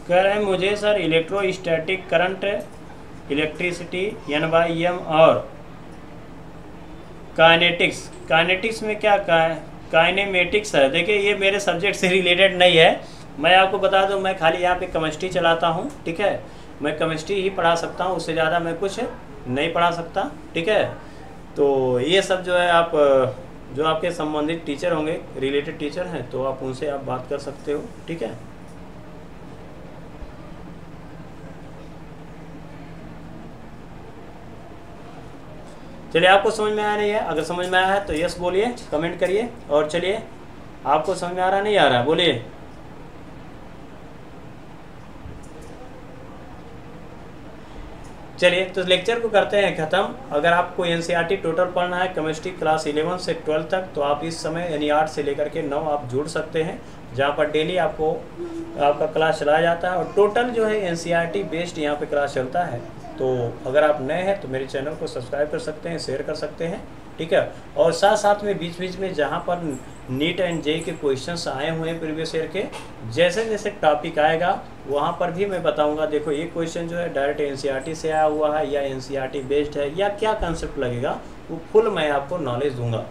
कह रहे हैं मुझे sir electrostatic current electricity N/M और काइनेटिक्स में क्या काइनेमेटिक्स है। देखिए ये मेरे सब्जेक्ट से रिलेटेड नहीं है, मैं आपको बता दूं मैं खाली यहाँ पे केमिस्ट्री चलाता हूँ, ठीक है। मैं केमिस्ट्री ही पढ़ा सकता हूँ, उससे ज़्यादा मैं कुछ नहीं पढ़ा सकता, ठीक है। तो ये सब जो है आप जो आपके संबंधित टीचर होंगे, रिलेटेड टीचर हैं, तो आप उनसे आप बात कर सकते हो, ठीक है। चलिए आपको समझ में आया नहीं है, अगर समझ में आया है तो यस बोलिए, कमेंट करिए। और चलिए आपको समझ में आ रहा नहीं आ रहा बोलिए। चलिए तो लेक्चर को करते हैं ख़त्म। अगर आपको एनसीईआरटी टोटल पढ़ना है केमिस्ट्री क्लास 11 से 12 तक, तो आप इस समय यानी 8 से लेकर के 9 आप जुड़ सकते हैं, जहाँ पर डेली आपका क्लास चलाया जाता है। और टोटल जो है एनसीईआरटी बेस्ड यहाँ पे क्लास चलता है। तो अगर आप नए हैं तो मेरे चैनल को सब्सक्राइब कर सकते हैं, शेयर कर सकते हैं, ठीक है। और साथ साथ में बीच बीच में जहाँ पर नीट एंड जेईई के क्वेश्चंस आए हुए हैं प्रीवियस ईयर के, जैसे जैसे टॉपिक आएगा वहाँ पर भी मैं बताऊँगा। देखो ये क्वेश्चन जो है डायरेक्ट एनसीईआरटी से आया हुआ है या एनसीईआरटी बेस्ड है या क्या कंसेप्ट लगेगा, वो फुल मैं आपको नॉलेज दूँगा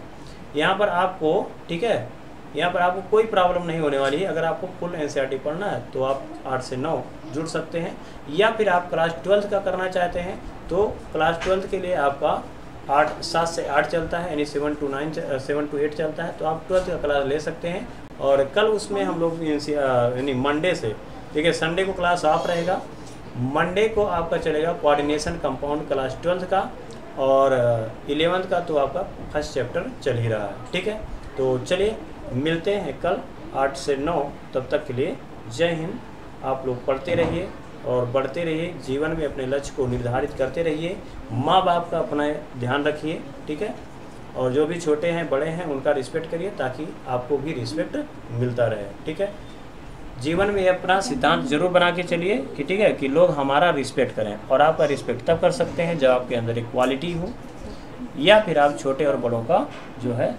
यहाँ पर आपको, ठीक है। यहाँ पर आपको कोई प्रॉब्लम नहीं होने वाली है। अगर आपको फुल एनसीईआरटी पढ़ना है तो आप 8 से 9 जुड़ सकते हैं, या फिर आप क्लास 12 का करना चाहते हैं तो क्लास 12 के लिए आपका 7 से 8 चलता है, यानी 7 to 8 चलता है, तो आप 12 का क्लास ले सकते हैं। और कल उसमें हम लोग यानी मंडे से, ठीक है, संडे को क्लास ऑफ रहेगा, मंडे को आपका चलेगा कोऑर्डिनेशन कंपाउंड क्लास 12 का, और 11th का तो आपका फर्स्ट चैप्टर चल ही रहा है, ठीक है। तो चलिए मिलते हैं कल 8 से 9, तब तक के लिए जय हिंद। आप लोग पढ़ते रहिए और बढ़ते रहिए, जीवन में अपने लक्ष्य को निर्धारित करते रहिए, माँ बाप का अपना ध्यान रखिए, ठीक है। और जो भी छोटे हैं बड़े हैं उनका रिस्पेक्ट करिए, ताकि आपको भी रिस्पेक्ट मिलता रहे, ठीक है। जीवन में अपना सिद्धांत जरूर बना के चलिए कि, ठीक है, कि लोग हमारा रिस्पेक्ट करें। और आपका रिस्पेक्ट तब कर सकते हैं जब आपके अंदर एक क्वालिटी हो, या फिर आप छोटे और बड़ों का जो है